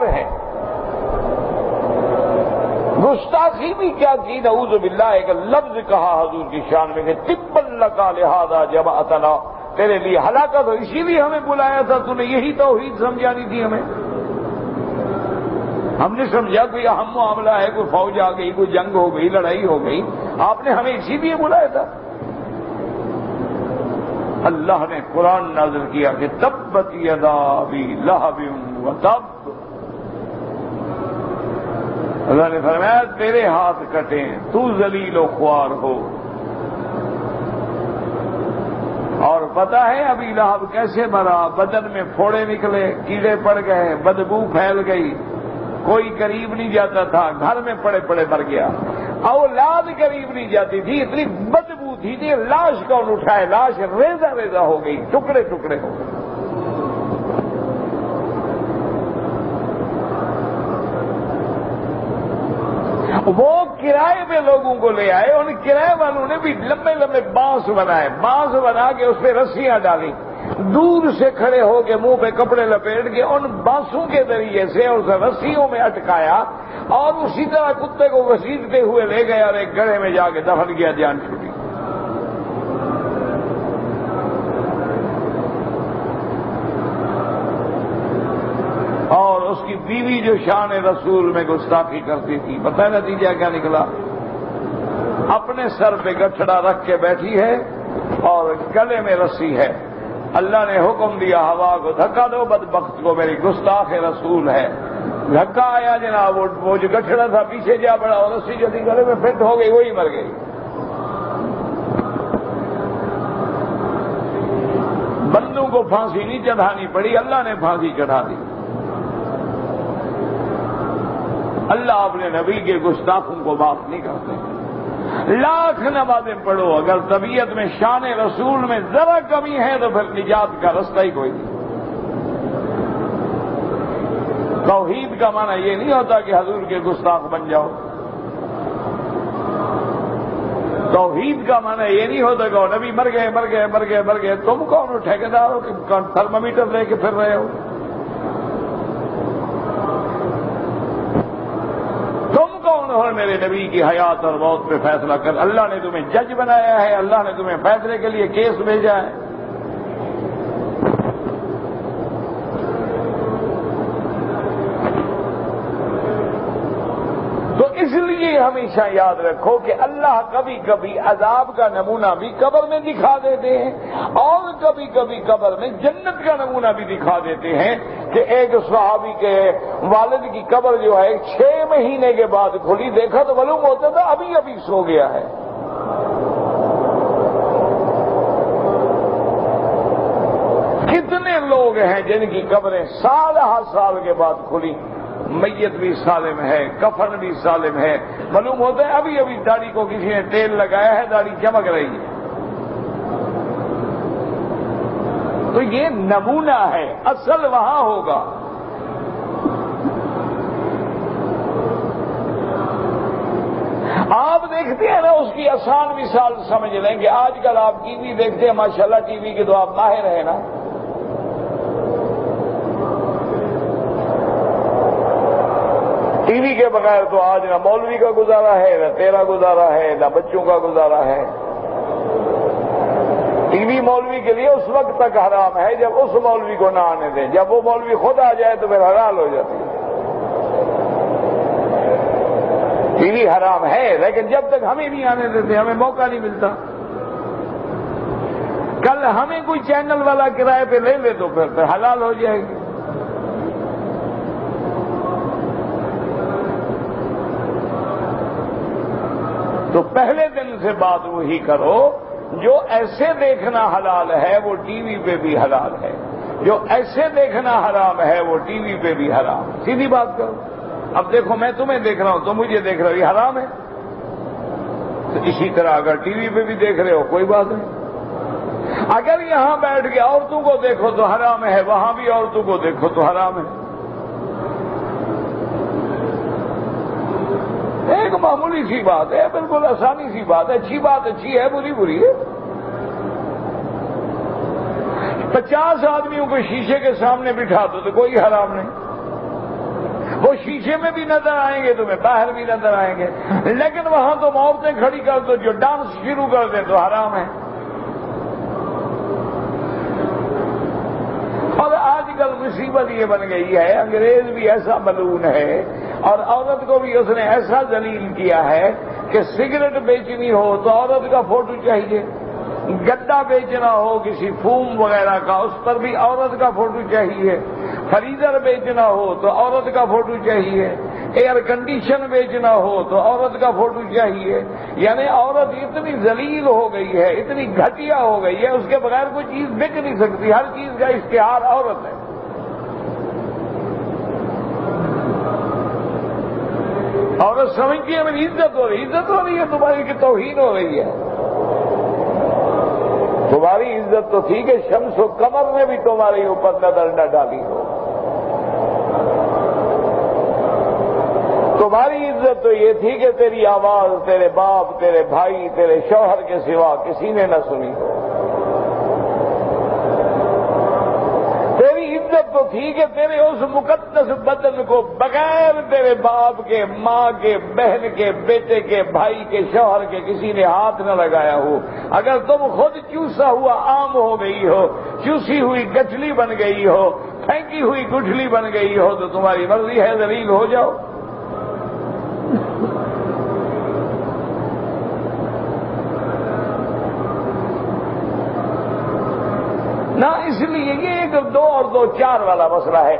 S1: ہے گستاخی بھی کیا کی، نعوذ باللہ، ایک لفظ کہا حضور کی شان میں کہ تبا لک لہذا جمعتنا، تیرے لیے ہلاکت ہو، اسی لیے ہمیں بلایا تھا، تو نے یہی توحید سمجھانی تھی ہمیں۔ ہم نے سمجھا کوئی اہم معاملہ ہے، کوئی فوج آ گئی، کوئی جنگ ہو گئی، لڑائی ہو گئی، آپ نے ہمیں اسی لیے بلایا تھا۔ اللہ نے قرآن نازل کیا کہ تبت یدا ابی لہب وتب، اللہ نے فرمایا تیرے ہاتھ کٹیں، تو ذلیل و خوار ہو۔ اور پتہ ہے ابی لہب کیسے مرا؟ بدن میں پھوڑے نکلے، کیڑے پڑ گئے، بدبو پھیل گئی، کوئی قریب نہیں جاتا تھا، گھر میں پڑے پڑے مر گیا، اولاد قریب نہیں جاتی تھی، اتنی بدبو تھی کہ لاش کون اٹھائے، لاش ریزہ ریزہ ہو گئی، ٹکڑے ٹکڑے ہو گئے۔ وہ کرائے پہ لوگوں کو لے آئے، ان کرائے والوں نے بھی لمبے لمبے بانس بنائے، بانس بنا کے اس پہ رسیاں ڈالی، دور سے کھڑے ہو کے منہ پہ کپڑے لپیٹ کے ان بانسوں کے ذریعے سے اس رسیوں میں اٹکایا، اور اسی طرح کتے کو گھسیٹتے ہوئے لے گئے اور ایک گڑھے میں جا کے دفن کیا، جان چھوٹی۔ اور اس کی بیوی جو شان رسول میں گستاخی کرتی تھی، پتہ ہے نتیجہ کیا نکلا؟ اپنے سر پہ گٹھڑا رکھ کے بیٹھی ہے اور گلے میں رسی ہے۔ اللہ نے حکم دیا ہوا کو دھکا دو، بدبخت کو، میری گستاخ رسول ہے۔ دھکا آیا جناب، وہ جو گٹھڑا تھا پیچھے جا پڑا اور رسی جو تھی گلے میں فٹ ہو گئی، وہی مر گئی۔ بندوں کو پھانسی نہیں چڑھانی پڑی، اللہ نے پھانسی چڑھا دی۔ اللہ اپنے نبی کے گستاخوں کو معاف نہیں کرتے۔ لاکھ نمازیں پڑھو، اگر طبیعت میں شان رسول میں ذرا کمی ہے تو پھر نجات کا رستہ ہی کوئی نہیں۔ توحید کا معنی یہ نہیں ہوتا کہ حضور کے گستاخ بن جاؤ، توحید کا معنی یہ نہیں ہوتا کہ نبی مر گئے مر گئے مر گئے مر گئے، تم کون ہو ٹھیکیدار ہو کہ تھرمامیٹر لے کے پھر رہے ہو؟ اور میرے نبی کی حیات اور موت پہ فیصلہ کر، اللہ نے تمہیں جج بنایا ہے، اللہ نے تمہیں فیصلے کے لیے کیس بھیجا ہے۔ تو اس لیے ہمیشہ یاد رکھو کہ اللہ کبھی کبھی عذاب کا نمونہ بھی قبر میں دکھا دیتے ہیں، اور کبھی کبھی قبر میں جنت کا نمونہ بھی دکھا دیتے ہیں، کہ ایک صحابی کے والد کی قبر جو ہے 6 مہینے کے بعد کھلی، دیکھا تو معلوم ہوتا تھا ابھی ابھی سو گیا ہے۔ کتنے لوگ ہیں جن کی قبریں سال ہر سال کے بعد کھلی، میت بھی سالم ہے، کفن بھی سالم ہے، معلوم ہوتا ہے ابھی ابھی داڑھی کو کسی نے تیل لگایا ہے، داڑھی چمک رہی ہے۔ تو یہ نمونہ ہے، اصل وہاں ہوگا۔ آپ دیکھتے ہیں نا، اس کی آسان مثال سمجھ لیں کہ آج کل آپ ٹی وی دیکھتے ہیں، ماشاءاللہ ٹی وی کے تو آپ ماہر ہیں نا۔ ٹی وی کے بغیر تو آج نہ مولوی کا گزارا ہے، نہ تیرا گزارا ہے، نہ بچوں کا گزارا ہے۔ ٹی وی مولوی کے لیے اس وقت تک حرام ہے جب اس مولوی کو نہ آنے دیں، جب وہ مولوی خود آ جائے تو پھر حلال ہو جاتی ہے۔ ٹی وی حرام ہے، لیکن جب تک ہمیں نہیں آنے دیتے، ہمیں موقع نہیں ملتا۔ کل ہمیں کوئی چینل والا کرائے پہ لے لے تو پھر حلال ہو جائے گی۔ تو پہلے دن سے بات وہی کرو، جو ایسے دیکھنا حلال ہے وہ ٹی وی پہ بھی حلال ہے، جو ایسے دیکھنا حرام ہے وہ ٹی وی پہ بھی حرام۔ سیدھی بات کرو۔ اب دیکھو میں تمہیں دیکھ رہا ہوں، تم مجھے دیکھ رہے ہو، یہ حرام ہے۔ تو اسی طرح اگر ٹی وی پہ بھی دیکھ رہے ہو کوئی بات نہیں۔ اگر یہاں بیٹھ کے عورتوں کو دیکھو تو حرام ہے، وہاں بھی عورتوں کو دیکھو تو حرام ہے۔ ایک معمولی سی بات ہے، بالکل آسانی سی بات ہے، اچھی بات اچھی ہے، بری بری ہے۔ 50 آدمیوں کو شیشے کے سامنے بٹھا دو تو کوئی حرام نہیں، وہ شیشے میں بھی نظر آئیں گے، تمہیں باہر بھی نظر آئیں گے، لیکن وہاں تم عورتیں کھڑی کر دو جو ڈانس شروع کر دیں تو حرام ہے۔ اور آج کل مصیبت یہ بن گئی ہے، انگریز بھی ایسا ملعون ہے اور عورت کو بھی اس نے ایسا ذلیل کیا ہے کہ سگریٹ بیچنی ہو تو عورت کا فوٹو چاہیے، گدا بیچنا ہو کسی فوم وغیرہ کا اس پر بھی عورت کا فوٹو چاہیے، فریزر بیچنا ہو تو عورت کا فوٹو چاہیے، ایئر کنڈیشن بیچنا ہو تو عورت کا فوٹو چاہیے۔ یعنی عورت اتنی ذلیل ہو گئی ہے، اتنی گھٹیا ہو گئی ہے، اس کے بغیر کوئی چیز بک نہیں سکتی، ہر چیز کا اشتہار عورت ہے۔ عورت سمجھتی ہے میری عزت ہو رہی ہے، تمہاری کی توہین ہو رہی ہے۔ تمہاری عزت تو تھی کہ شمس و قمر نے بھی تمہارے اوپر نظر نہ ڈالی ہو۔ تمہاری عزت تو یہ تھی کہ تیری آواز تیرے باپ، تیرے بھائی، تیرے شوہر کے سوا کسی نے نہ سنی ہو۔ تیری عزت تو تھی کہ تیرے اس مقدس بدن کو بغیر تیرے باپ کے، ماں کے، بہن کے، بیٹے کے، بھائی کے، شوہر کے کسی نے ہاتھ نہ لگایا ہو۔ اگر تم خود چوسا ہوا آم ہو گئی ہو، چوسی ہوئی گٹھلی بن گئی ہو، پھینکی ہوئی گٹھلی بن گئی ہو تو تمہاری مرضی ہے ذلیل ہو جاؤ۔ نہ اس لیے یہ ایک 2 اور 2 4 والا مسئلہ ہے۔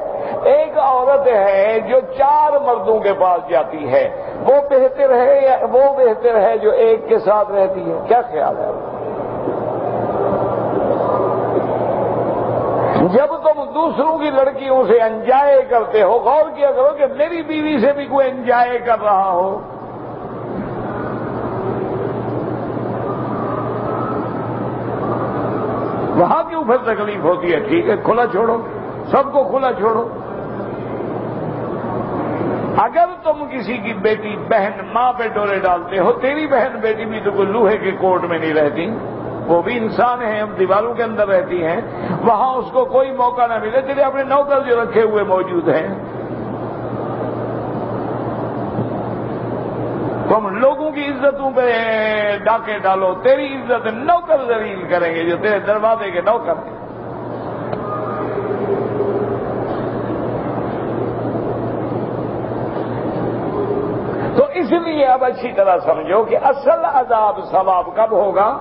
S1: ایک عورت ہے جو 4 مردوں کے پاس جاتی ہے، وہ بہتر ہے یا وہ بہتر ہے جو ایک کے ساتھ رہتی ہے؟ کیا خیال ہے؟ جب تم دوسروں کی لڑکیوں سے انجوائے کرتے ہو، غور کیا کرو کہ میری بیوی سے بھی کوئی انجوائے کر رہا ہو۔ وہاں کیوں پھر تکلیف ہوتی ہے؟ ٹھیک ہے، کھلا چھوڑو، سب کو کھلا چھوڑو۔ اگر تم کسی کی بیٹی، بہن، ماں پہ ڈورے ڈالتے ہو، تیری بہن بیٹی بھی تو کوئی لوہے کے کوٹ میں نہیں رہتی، وہ بھی انسان ہیں، ہم دیواروں کے اندر رہتی ہیں، وہاں اس کو کوئی موقع نہ ملے، تیرے اپنے نوکر جو رکھے ہوئے موجود ہیں۔ تم لوگوں کی عزتوں پہ ڈاکے ڈالو، تیری عزت نوکر ذلیل کریں گے جو تیرے دروازے کے نوکر ہیں۔ تو اس لیے اب اچھی طرح سمجھو کہ اصل عذاب ثواب کب ہوگا؟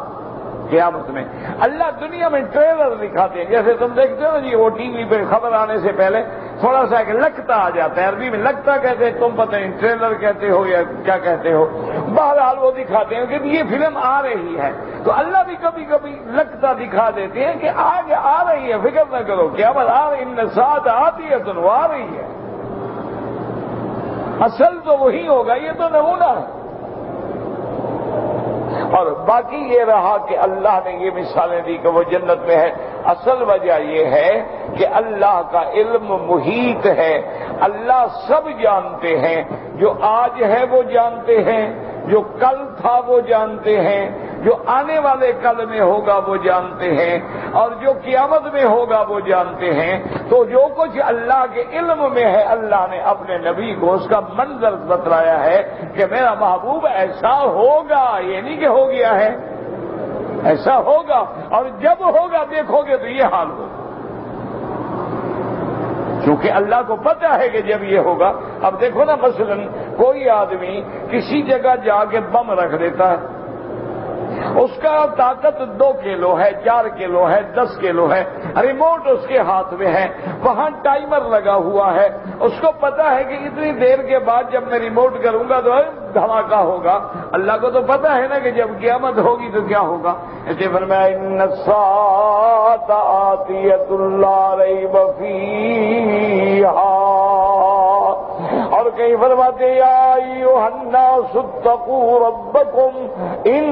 S1: قیامت میں۔ اللہ دنیا میں ٹریلر دکھاتے ہیں، جیسے تم دیکھتے ہو جی، وہ ٹی وی پہ خبر آنے سے پہلے تھوڑا سا ایک لگتا آ جاتا ہے، عربی میں لگتا کہتے ہیں، تم پتہ نہیں ٹریلر کہتے ہو یا کیا کہتے ہو، بہرحال وہ دکھاتے ہیں کہ یہ فلم آ رہی ہے، تو اللہ بھی کبھی کبھی لگتا دکھا دیتے ہیں کہ آگے آ رہی ہے، فکر نہ کرو، قیامت آ رہی، ان ساتھ آتی ہے تو آ رہی ہے۔ اصل تو وہی ہوگا، یہ تو نمونہ ہے۔ اور باقی یہ رہا کہ اللہ نے یہ مثالیں دی کہ وہ جنت میں ہے، اصل وجہ یہ ہے کہ اللہ کا علم محیط ہے، اللہ سب جانتے ہیں، جو آج ہے وہ جانتے ہیں، جو کل تھا وہ جانتے ہیں، جو آنے والے کل میں ہوگا وہ جانتے ہیں، اور جو قیامت میں ہوگا وہ جانتے ہیں۔ تو جو کچھ اللہ کے علم میں ہے اللہ نے اپنے نبی کو اس کا منظر بتلایا ہے کہ میرا محبوب ایسا ہوگا، یہ نہیں کہ ہو گیا ہے، ایسا ہوگا، اور جب ہوگا دیکھو گے تو یہ حال ہوگا، کیونکہ اللہ کو پتہ ہے کہ جب یہ ہوگا۔ اب دیکھو نا، مثلا کوئی آدمی کسی جگہ جا کے بم رکھ دیتا ہے، اس کا طاقت 2 کلو ہے، 4 کلو ہے، 10 کلو ہے، ریموٹ اس کے ہاتھ میں ہے، وہاں ٹائمر لگا ہوا ہے، اس کو پتا ہے کہ اتنی دیر کے بعد جب میں ریموٹ کروں گا تو دھماکہ ہوگا۔ اللہ کو تو پتا ہے نا کہ جب قیامت ہوگی تو کیا ہوگا۔ اسے فرمایا ان الساعۃ آتیۃ لا ریب فیہا، اور کہیں فرماتے یا ایھا الناس اتقوا ربکم ان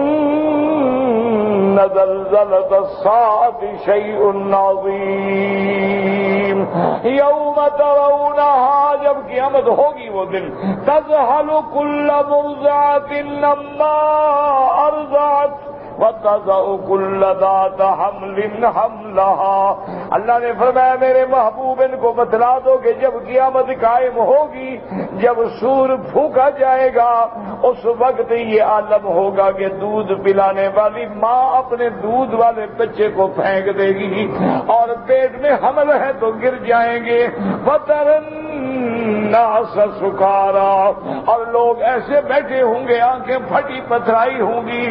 S1: زلزلۃ الساعۃ شیء عظیم یوم ترونھا، جب قیامت ہوگی وہ دن، تذہل کل مرضعۃ عما ارضعت وَتَضَعُ كُلَّ ذَاتَ حَمْلٍ حَمْلَهَا۔ اللہ نے فرمایا میرے محبوب ان کو بتلا دو کہ جب قیامت قائم ہوگی، جب سور پھونکا جائے گا، اس وقت یہ عالم ہوگا کہ دودھ پلانے والی ماں اپنے دودھ والے بچے کو پھینک دے گی، اور پیٹ میں حمل ہے تو گر جائیں گے۔ وَتَرَى النَّاسَ سُكَارَىٰ، اور لوگ ایسے بیٹھے ہوں گے، آنکھیں پھٹی پتھرائی ہوں گی،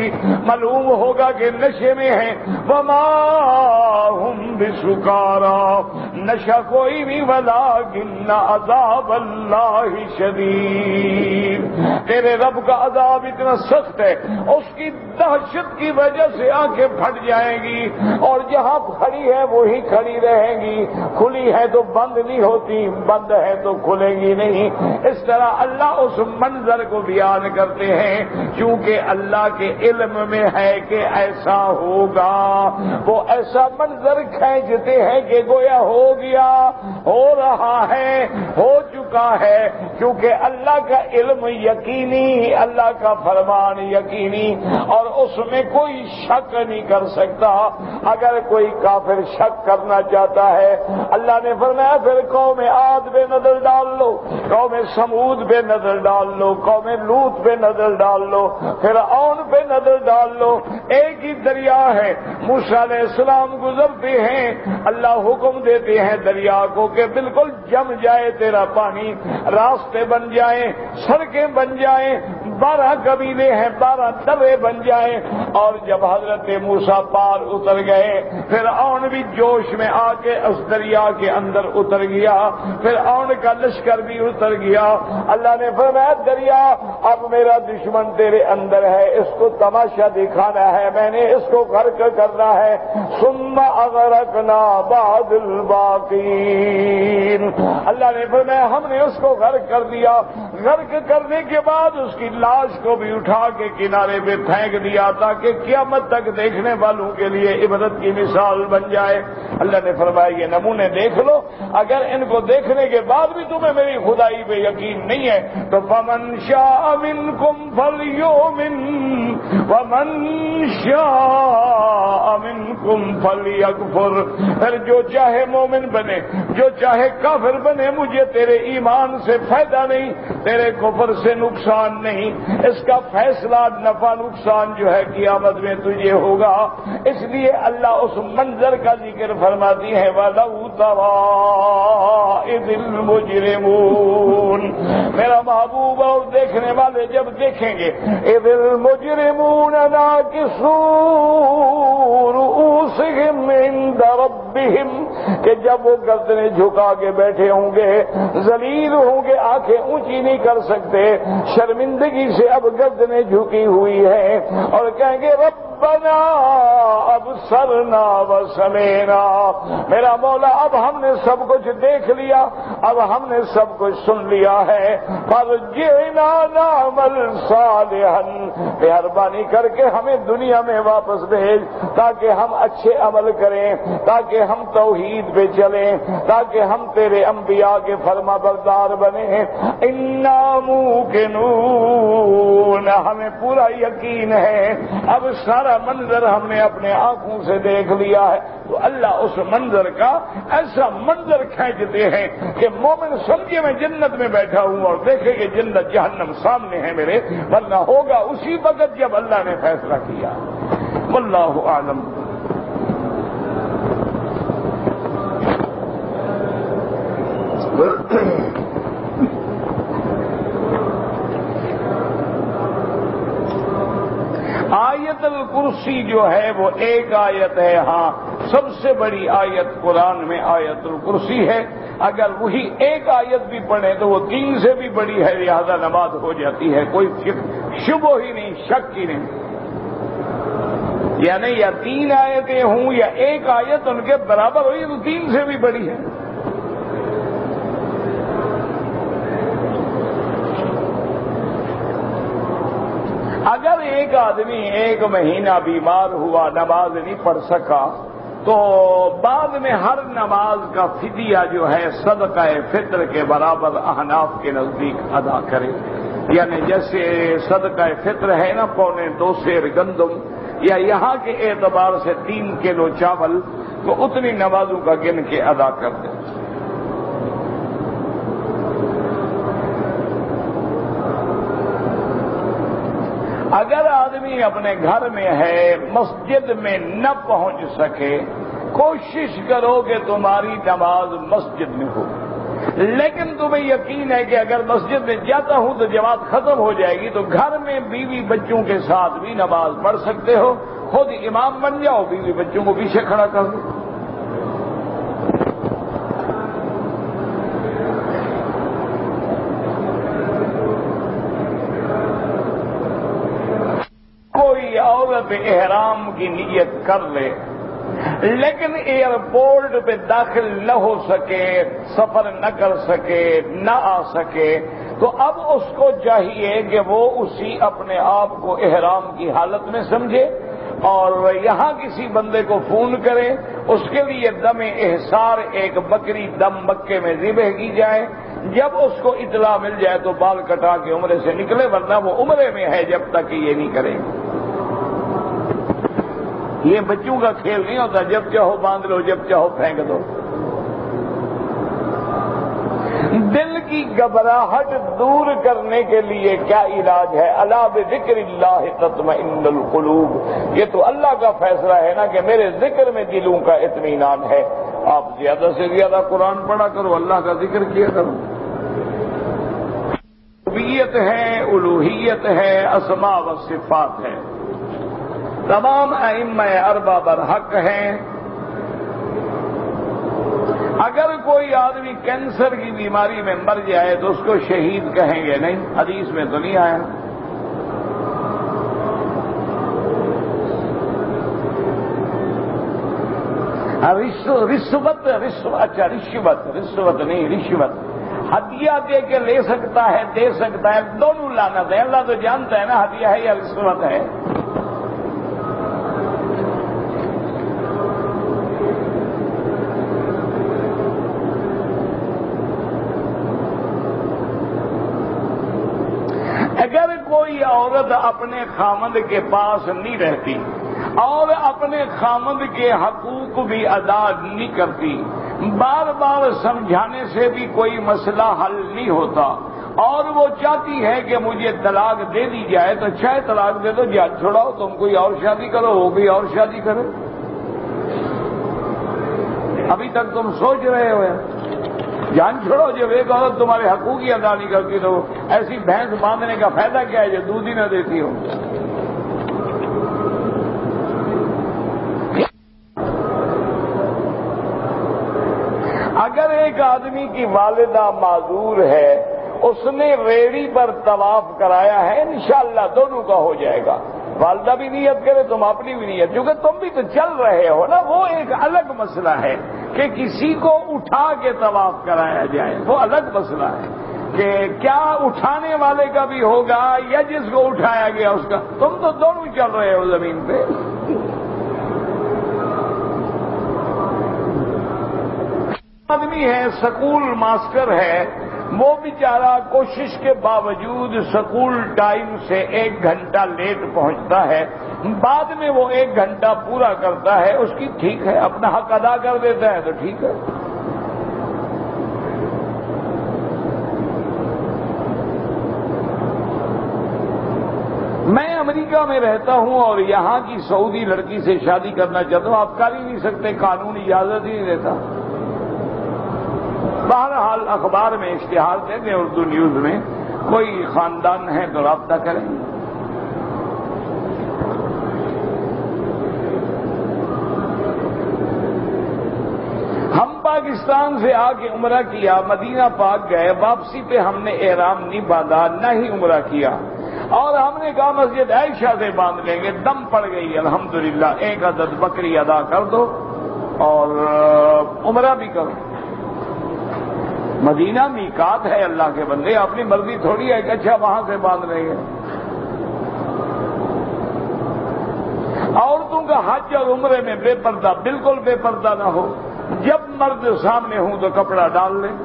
S1: معلوم ہوگا کہ نشے میں ہیں۔ وَمَا هُمْ بِسُكَارَىٰ، نشہ کوئی نہیں، وَلَٰكِنَّ عَذَابَ اللَّهِ شَدِيدٌ، تیرے رب کا عذاب اتنا سخت ہے، اس کی دہشت کی وجہ سے آنکھیں پھٹ جائیں گی، اور جہاں کھڑی ہے وہی کھڑی رہیں گی، کھلی ہے تو بند نہیں ہوتی، بند ہے تو کھلیں گی نہیں۔ اس طرح اللہ اس منظر کو بیان کرتے ہیں، چونکہ اللہ کے علم میں ہے کہ ایسا ہوگا، وہ ایسا منظر کھینچتے ہیں کہ گویا ہو گیا، ہو رہا ہے، ہو چکا ہے، کیونکہ اللہ کا علم یقینی، اللہ کا فرمان یقینی، اور اس میں کوئی شک نہیں کر سکتا۔ اگر کوئی کافر شک کرنا چاہتا ہے، اللہ نے فرمایا پھر قوم عاد پہ نظر ڈال لو، قوم سمود پہ نظر ڈال لو، قوم لوط پہ نظر ڈال لو، فرعون پہ نظر ڈال لو، ایک ہی دریا ہے، موسیٰ علیہ السلام گزرتے ہیں، اللہ حکم دیتے ہیں دریا کو کہ بالکل جم جائے تیرا پانی، راستے بن جائیں، سڑکیں بن جائیں، 12 قبیلے ہیں، 12 درے بن جائیں۔ اور جب حضرت موسیٰ پار اتر گئے، فرعون بھی جوش میں آ کے اس دریا کے اندر اتر گیا، فرعون کا لشکر بھی اتر گیا۔ اللہ نے فرمایا دریا اب میرا دشمن تیرے اندر ہے، اس کو تماشا دکھانا ہے، میں نے اس کو غرق کرنا ہے۔ ثم اغرقنا بعد الباقین، اللہ نے فرمایا ہم نے اس کو غرق کر دیا، غرق کرنے کے بعد اس کی لاش کو بھی اٹھا کے کنارے پہ پھینک دیا تاکہ قیامت تک دیکھنے والوں کے لیے عبرت کی مثال بن جائے۔ اللہ نے فرمایا یہ نمونے دیکھ لو، اگر ان کو دیکھنے کے بعد بھی تمہیں میری خدائی پہ یقین نہیں ہے تو فمن شاء منکم فلیؤمن ومن شاء منکم فلیکفر، پھر جو چاہے مومن بنے، جو چاہے کافر بنے، مجھے تیرے ایمان سے فائدہ نہیں، تیرے کفر سے نقصان نہیں، اس کا فیصلہ نفع نقصان جو ہے قیامت میں تجھے ہوگا۔ اس لیے اللہ اس منظر کا ذکر فرماتی ہے وَلَوْ تَرَىٰ إِذِ الْمُجْرِمُونَ، میرا محبوب اور دیکھنے والے جب دیکھیں گے إِذِ الْمُجْرِمُونَ نَاكِسُو رُءُوسِهِمْ عِندَ رَبِّهِمْ، کہ جب وہ گردنیں جھکا کے بیٹھے ہوں گے، ذلیل ہوں گے، آنکھیں اونچی نہیں کر سکتے، شرمندگی سے اب گردنیں جھکی ہوئی ہیں، اور کہیں گے رب ربنا ابصرنا وسمعنا، میرا مولا اب ہم نے سب کچھ دیکھ لیا، اب ہم نے سب کچھ سن لیا ہے، فرجعنا نعمل صالحا، مہربانی کر کے ہمیں دنیا میں واپس بھیج تاکہ ہم اچھے عمل کریں، تاکہ ہم توحید پہ چلیں، تاکہ ہم تیرے انبیاء کے فرما بردار بنیں۔ انا موقنون، ہمیں پورا یقین ہے، اب سارا منظر ہم نے اپنے آنکھوں سے دیکھ لیا ہے۔ تو اللہ اس منظر کا ایسا منظر کھینچتے ہیں کہ مومن سمجھے میں جنت میں بیٹھا ہوں اور دیکھے کہ جنت جہنم سامنے ہے میرے، ورنہ ہوگا اسی وقت جب اللہ نے فیصلہ کیا۔ واللہ اعلم۔ آیت الکرسی جو ہے وہ ایک آیت ہے، ہاں سب سے بڑی آیت قرآن میں آیت الکرسی ہے، اگر وہی ایک آیت بھی پڑھیں تو وہ 3 سے بھی بڑی ہے، لہذا نماز ہو جاتی ہے، کوئی شبہ ہی نہیں، شک ہی نہیں، یعنی یا 3 آیتیں ہوں یا ایک آیت ان کے برابر ہوئی تو 3 سے بھی بڑی ہے۔ اگر ایک آدمی 1 مہینہ بیمار ہوا، نماز نہیں پڑھ سکا، تو بعد میں ہر نماز کا فدیہ جو ہے صدقہ فطر کے برابر احناف کے نزدیک ادا کرے، یعنی جیسے صدقہ فطر ہے نا 2.25 سیر گندم، یا یہاں کے اعتبار سے 3 کلو چاول، تو اتنی نمازوں کا گن کے ادا کر دے۔ اگر آدمی اپنے گھر میں ہے، مسجد میں نہ پہنچ سکے، کوشش کرو کہ تمہاری نماز مسجد میں ہو، لیکن تمہیں یقین ہے کہ اگر مسجد میں جاتا ہوں تو جماعت ختم ہو جائے گی، تو گھر میں بیوی بچوں کے ساتھ بھی نماز پڑھ سکتے ہو، خود امام بن جاؤ، بیوی بچوں کو پیچھے کھڑا کر دو۔ کوئی عورت احرام کی نیت کر لے لیکن ایئرپورٹ پہ داخل نہ ہو سکے، سفر نہ کر سکے، نہ آ سکے، تو اب اس کو چاہیے کہ وہ اسی اپنے آپ کو احرام کی حالت میں سمجھے اور یہاں کسی بندے کو فون کرے، اس کے لیے دم احسار ایک بکری دم مکے میں ذبح کی جائے، جب اس کو اطلاع مل جائے تو بال کٹا کے عمرے سے نکلے، ورنہ وہ عمرے میں ہے جب تک یہ نہیں کرے۔ یہ بچوں کا کھیل نہیں ہوتا، جب چاہو باندھ لو، جب چاہو پھینک دو۔ دل کی گھبراہٹ دور کرنے کے لیے کیا علاج ہے؟ الا بذکر اللہ تطمئن القلوب، یہ تو اللہ کا فیصلہ ہے نا کہ میرے ذکر میں دلوں کا اطمینان ہے۔ آپ زیادہ سے زیادہ قرآن پڑھا کرو، اللہ کا ذکر کیا کرو۔ ربوبیت ہے، الوہیت ہے، اسماء و صفات ہے، تمام ائمہ اربعہ برحق ہیں۔ اگر کوئی آدمی کینسر کی بیماری میں مر جائے تو اس کو شہید کہیں گے نہیں، حدیث میں تو نہیں آیا۔ رشوت نہیں، رشوت ہدیہ دے کے لے سکتا ہے، دے سکتا ہے، دونوں لعنت ہے۔ اللہ تو جانتا ہے نا ہدیہ ہے یا رشوت ہے۔ اگر کوئی عورت اپنے خامند کے پاس نہیں رہتی اور اپنے خامند کے حقوق بھی ادا نہیں کرتی، بار بار سمجھانے سے بھی کوئی مسئلہ حل نہیں ہوتا، اور وہ چاہتی ہے کہ مجھے طلاق دے دی جائے، تو چاہے طلاق دے دو، جان چھوڑاؤ، تم کوئی اور شادی کرو، وہ بھی اور شادی کرے۔ ابھی تک تم سوچ رہے ہو جان چھوڑو، جب ایک عورت تمہارے حقوق ہی ادا نہیں کرتی تو ایسی بھینس باندھنے کا فائدہ کیا ہے جو دودھ ہی نہ دیتی ہو۔ اگر ایک آدمی کی والدہ معذور ہے، اس نے ریڑی پر طواف کرایا ہے، انشاءاللہ دونوں کا ہو جائے گا، والدہ بھی نیت کرے، تم اپنی بھی نیت، کیونکہ تم بھی تو چل رہے ہو نا۔ وہ ایک الگ مسئلہ ہے کہ کسی کو اٹھا کے طواف کرایا جائے، وہ الگ مسئلہ ہے کہ کیا اٹھانے والے کا بھی ہوگا یا جس کو اٹھایا گیا اس کا۔ تم تو دونوں چل رہے ہو زمین پہ۔ آدمی ہے، سکول ماسٹر ہے، وہ بیچارہ کوشش کے باوجود سکول ٹائم سے 1 گھنٹہ لیٹ پہنچتا ہے، بعد میں وہ 1 گھنٹہ پورا کرتا ہے، اس کی ٹھیک ہے، اپنا حق ادا کر دیتا ہے تو ٹھیک ہے۔ میں امریکہ میں رہتا ہوں اور یہاں کی سعودی لڑکی سے شادی کرنا چاہتا ہوں، آپ کر ہی نہیں سکتے، قانون اجازت ہی نہیں دیتا۔ بہرحال اخبار میں اشتہار دیں گے، اردو نیوز میں، کوئی خاندان ہے تو رابطہ کریں۔ ہم پاکستان سے آ کے عمرہ کیا، مدینہ پاک گئے، واپسی پہ ہم نے احرام نہیں باندھا، نہ ہی عمرہ کیا، اور ہم نے کہا مسجد عائشہ سے باندھ لیں گے، دم پڑ گئی الحمدللہ، 1 عدد بکری ادا کر دو اور عمرہ بھی کرو۔ مدینہ میقات ہے اللہ کے بندے، اپنی مرضی تھوڑی ہے کہ اچھا وہاں سے باندھ لیں گے۔ عورتوں کا حج اور عمرے میں بے پردہ، بالکل بے پردہ نہ ہو، جب مرد سامنے ہوں تو کپڑا ڈال لیں۔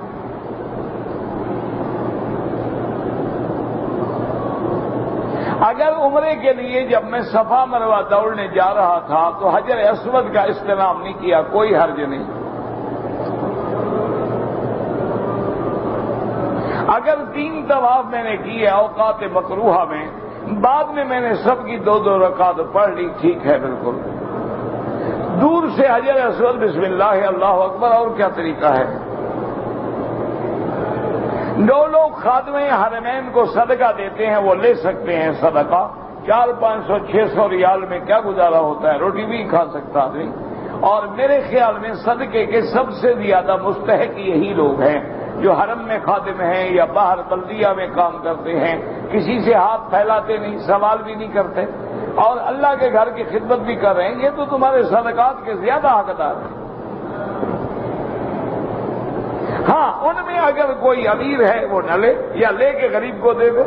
S1: اگر عمرے کے لیے جب میں صفا مروہ دوڑنے جا رہا تھا تو حجر اسود کا استعلام نہیں کیا، کوئی حرج نہیں۔ اگر 3 طواف میں نے کیے اوقات مکروہہ میں، بعد میں نے سب کی 2 رکعت پڑھ لی، ٹھیک ہے بالکل۔ دور سے حجر اسود بسم اللہ اللہ اکبر، اور کیا طریقہ ہے؟ لوگ خادم حرمین کو صدقہ دیتے ہیں، وہ لے سکتے ہیں صدقہ، 400 500 600 ریال میں کیا گزارا ہوتا ہے، روٹی بھی کھا سکتا آدمی۔ اور میرے خیال میں صدقے کے سب سے زیادہ مستحق یہی لوگ ہیں جو حرم میں خادم ہیں یا باہر بلدیہ میں کام کرتے ہیں، کسی سے ہاتھ پھیلاتے نہیں، سوال بھی نہیں کرتے، اور اللہ کے گھر کی خدمت بھی کر رہے ہیں، یہ تو تمہارے صدقات کے زیادہ حقدار ہیں۔ ہاں، ان میں اگر کوئی امیر ہے وہ نہ لے، یا لے کے غریب کو دے دے۔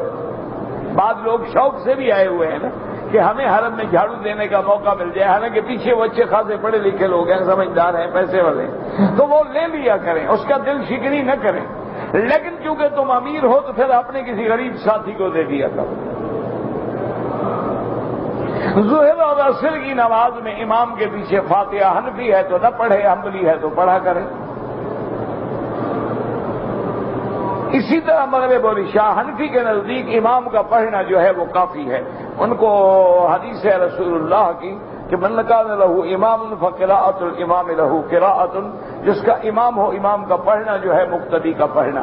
S1: بعض لوگ شوق سے بھی آئے ہوئے ہیں نا کہ ہمیں حرم میں جھاڑو دینے کا موقع مل جائے، حالانکہ پیچھے وہ اچھے خاصے پڑھے لکھے لوگ ہیں، سمجھدار ہیں، پیسے والے ہیں، تو وہ لے لیا کریں، اس کا دل شکنی نہ کریں، لیکن چونکہ تم امیر ہو تو پھر اپنے کسی غریب ساتھی کو دے دیا کرو۔ ظہر اور عصر کی نماز میں امام کے پیچھے فاتحہ، حنفی ہے تو نہ پڑھے، حنبلی ہے تو پڑھا کرے۔ اسی طرح مغرب اور عشاء، حنفی کے نزدیک امام کا پڑھنا جو ہے وہ کافی ہے، ان کو حدیث ہے رسول اللہ کی کہ من کان لہ امام فقراءۃ الامام لہ قراءۃ، جس کا امام ہو، امام کا پڑھنا جو ہے مقتدی کا پڑھنا۔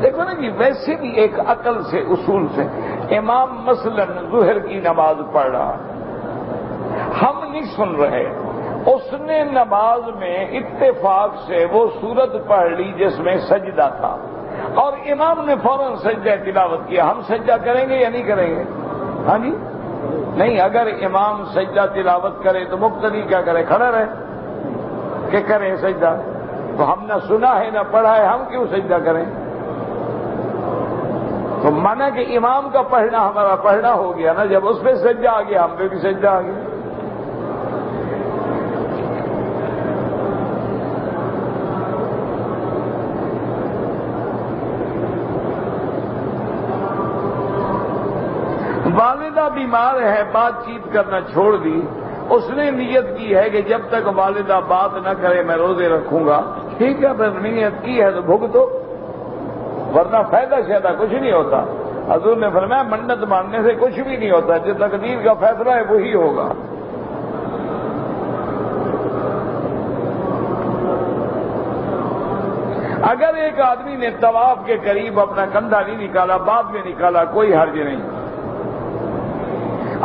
S1: دیکھو نا جی، ویسے بھی ایک عقل سے، اصول سے، امام مثلا ظہر کی نماز پڑھ رہا، ہم نہیں سن رہے، اس نے نماز میں اتفاق سے وہ سورت پڑھ لی جس میں سجدہ تھا، اور امام نے فوراً سجدہ تلاوت کیا، ہم سجدہ کریں گے یا نہیں کریں گے؟ ہاں جی، نہیں۔ اگر امام سجدہ تلاوت کرے تو مقتدی کیا کرے؟ کھڑا رہے کہ کرے سجدہ؟ تو ہم نہ سنا ہے نہ پڑھا ہے، ہم کیوں سجدہ کریں؟ تو مانا کہ امام کا پڑھنا ہمارا پڑھنا ہو گیا نا، جب اس پہ سجدہ آ گیا ہم پہ بھی سجدہ آ گیا۔ والدہ بیمار ہے، بات چیت کرنا چھوڑ دی، اس نے نیت کی ہے کہ جب تک والدہ بات نہ کرے میں روزے رکھوں گا، ٹھیک ہے، پھر نیت کی ہے تو بھگتو، ورنہ فائدہ شائدہ کچھ نہیں ہوتا۔ حضور نے فرمایا منت ماننے سے کچھ بھی نہیں ہوتا، جو تقدیر کا فیصلہ ہے وہی ہوگا۔ اگر ایک آدمی نے طواف کے قریب اپنا کندھا نہیں نکالا، بعد میں نکالا، کوئی حرج نہیں۔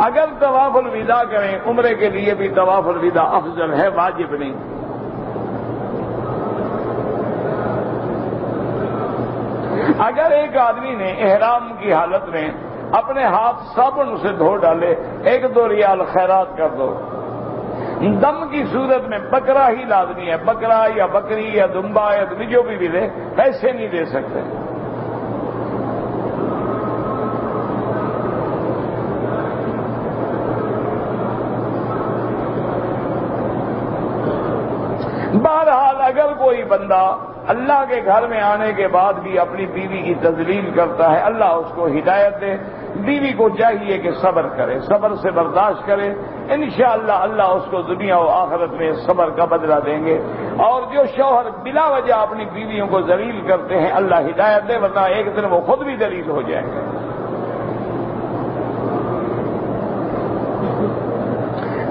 S1: اگر طواف الوداع کریں، عمرے کے لیے بھی طواف الوداع افضل ہے، واجب نہیں۔ اگر ایک آدمی نے احرام کی حالت میں اپنے ہاتھ صابن سے دھو ڈالے، 1-2 ریال خیرات کر دو۔ دم کی صورت میں بکرا ہی لازمی ہے، بکرا یا بکری یا دمبا یا جو بھی دے، پیسے نہیں دے سکتے۔ بہرحال اگر کوئی بندہ اللہ کے گھر میں آنے کے بعد بھی اپنی بیوی کی تذلیل کرتا ہے، اللہ اس کو ہدایت دے۔ بیوی کو چاہیے کہ صبر کرے، صبر سے برداشت کرے، انشاءاللہ اللہ اس کو دنیا و آخرت میں صبر کا بدلہ دیں گے۔ اور جو شوہر بلا وجہ اپنی بیویوں کو ذلیل کرتے ہیں، اللہ ہدایت دے، ورنہ ایک دن وہ خود بھی ذلیل ہو جائیں گے۔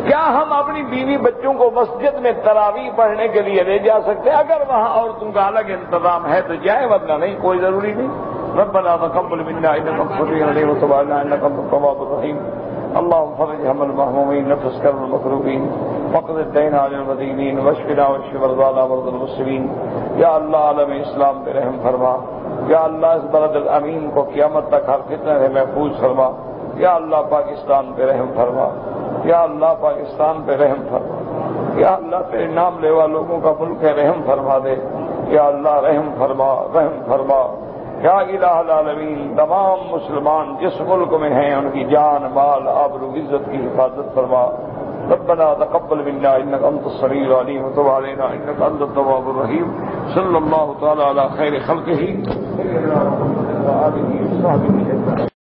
S1: کیا ہم اپنی بیوی بچوں کو مسجد میں تراویح پڑھنے کے لیے لے جا سکتے ہیں؟ اگر وہاں عورتوں کا الگ انتظام ہے تو جائے، ورنہ نہیں، کوئی ضروری نہیں۔ ربنا تقبل منا انك انت السميع العليم وتب علينا انك انت التواب الرحيم اللهم فرج هم المهمومين نفس كرب المكروبين وقض الدين عن المدينين واشفنا واشف مرضانا ومرضى المسلمين۔ یا اللہ عالم اسلام پہ رحم فرما، یا اللہ اس بلد الامین کو قیامت تک ہر فتنہ سے محفوظ فرما، یا اللہ پاکستان پہ رحم فرما، یا اللہ پاکستان پہ رحم فرما، یا اللہ تیرے نام لیوا لوگوں کا ملک ہے، رحم فرما دے، یا اللہ رحم فرما، رحم فرما۔ یا الہ العالمین تمام مسلمان جس ملک میں ہیں ان کی جان مال آبرو عزت کی حفاظت فرما۔ ربنا تقبل منا انك انت السميع العليم وتب علينا انك انت التواب الرحيم صلی اللہ تعالی علی خیر خلقہ سیدنا محمد وآلہ وصحبہ اجمعین۔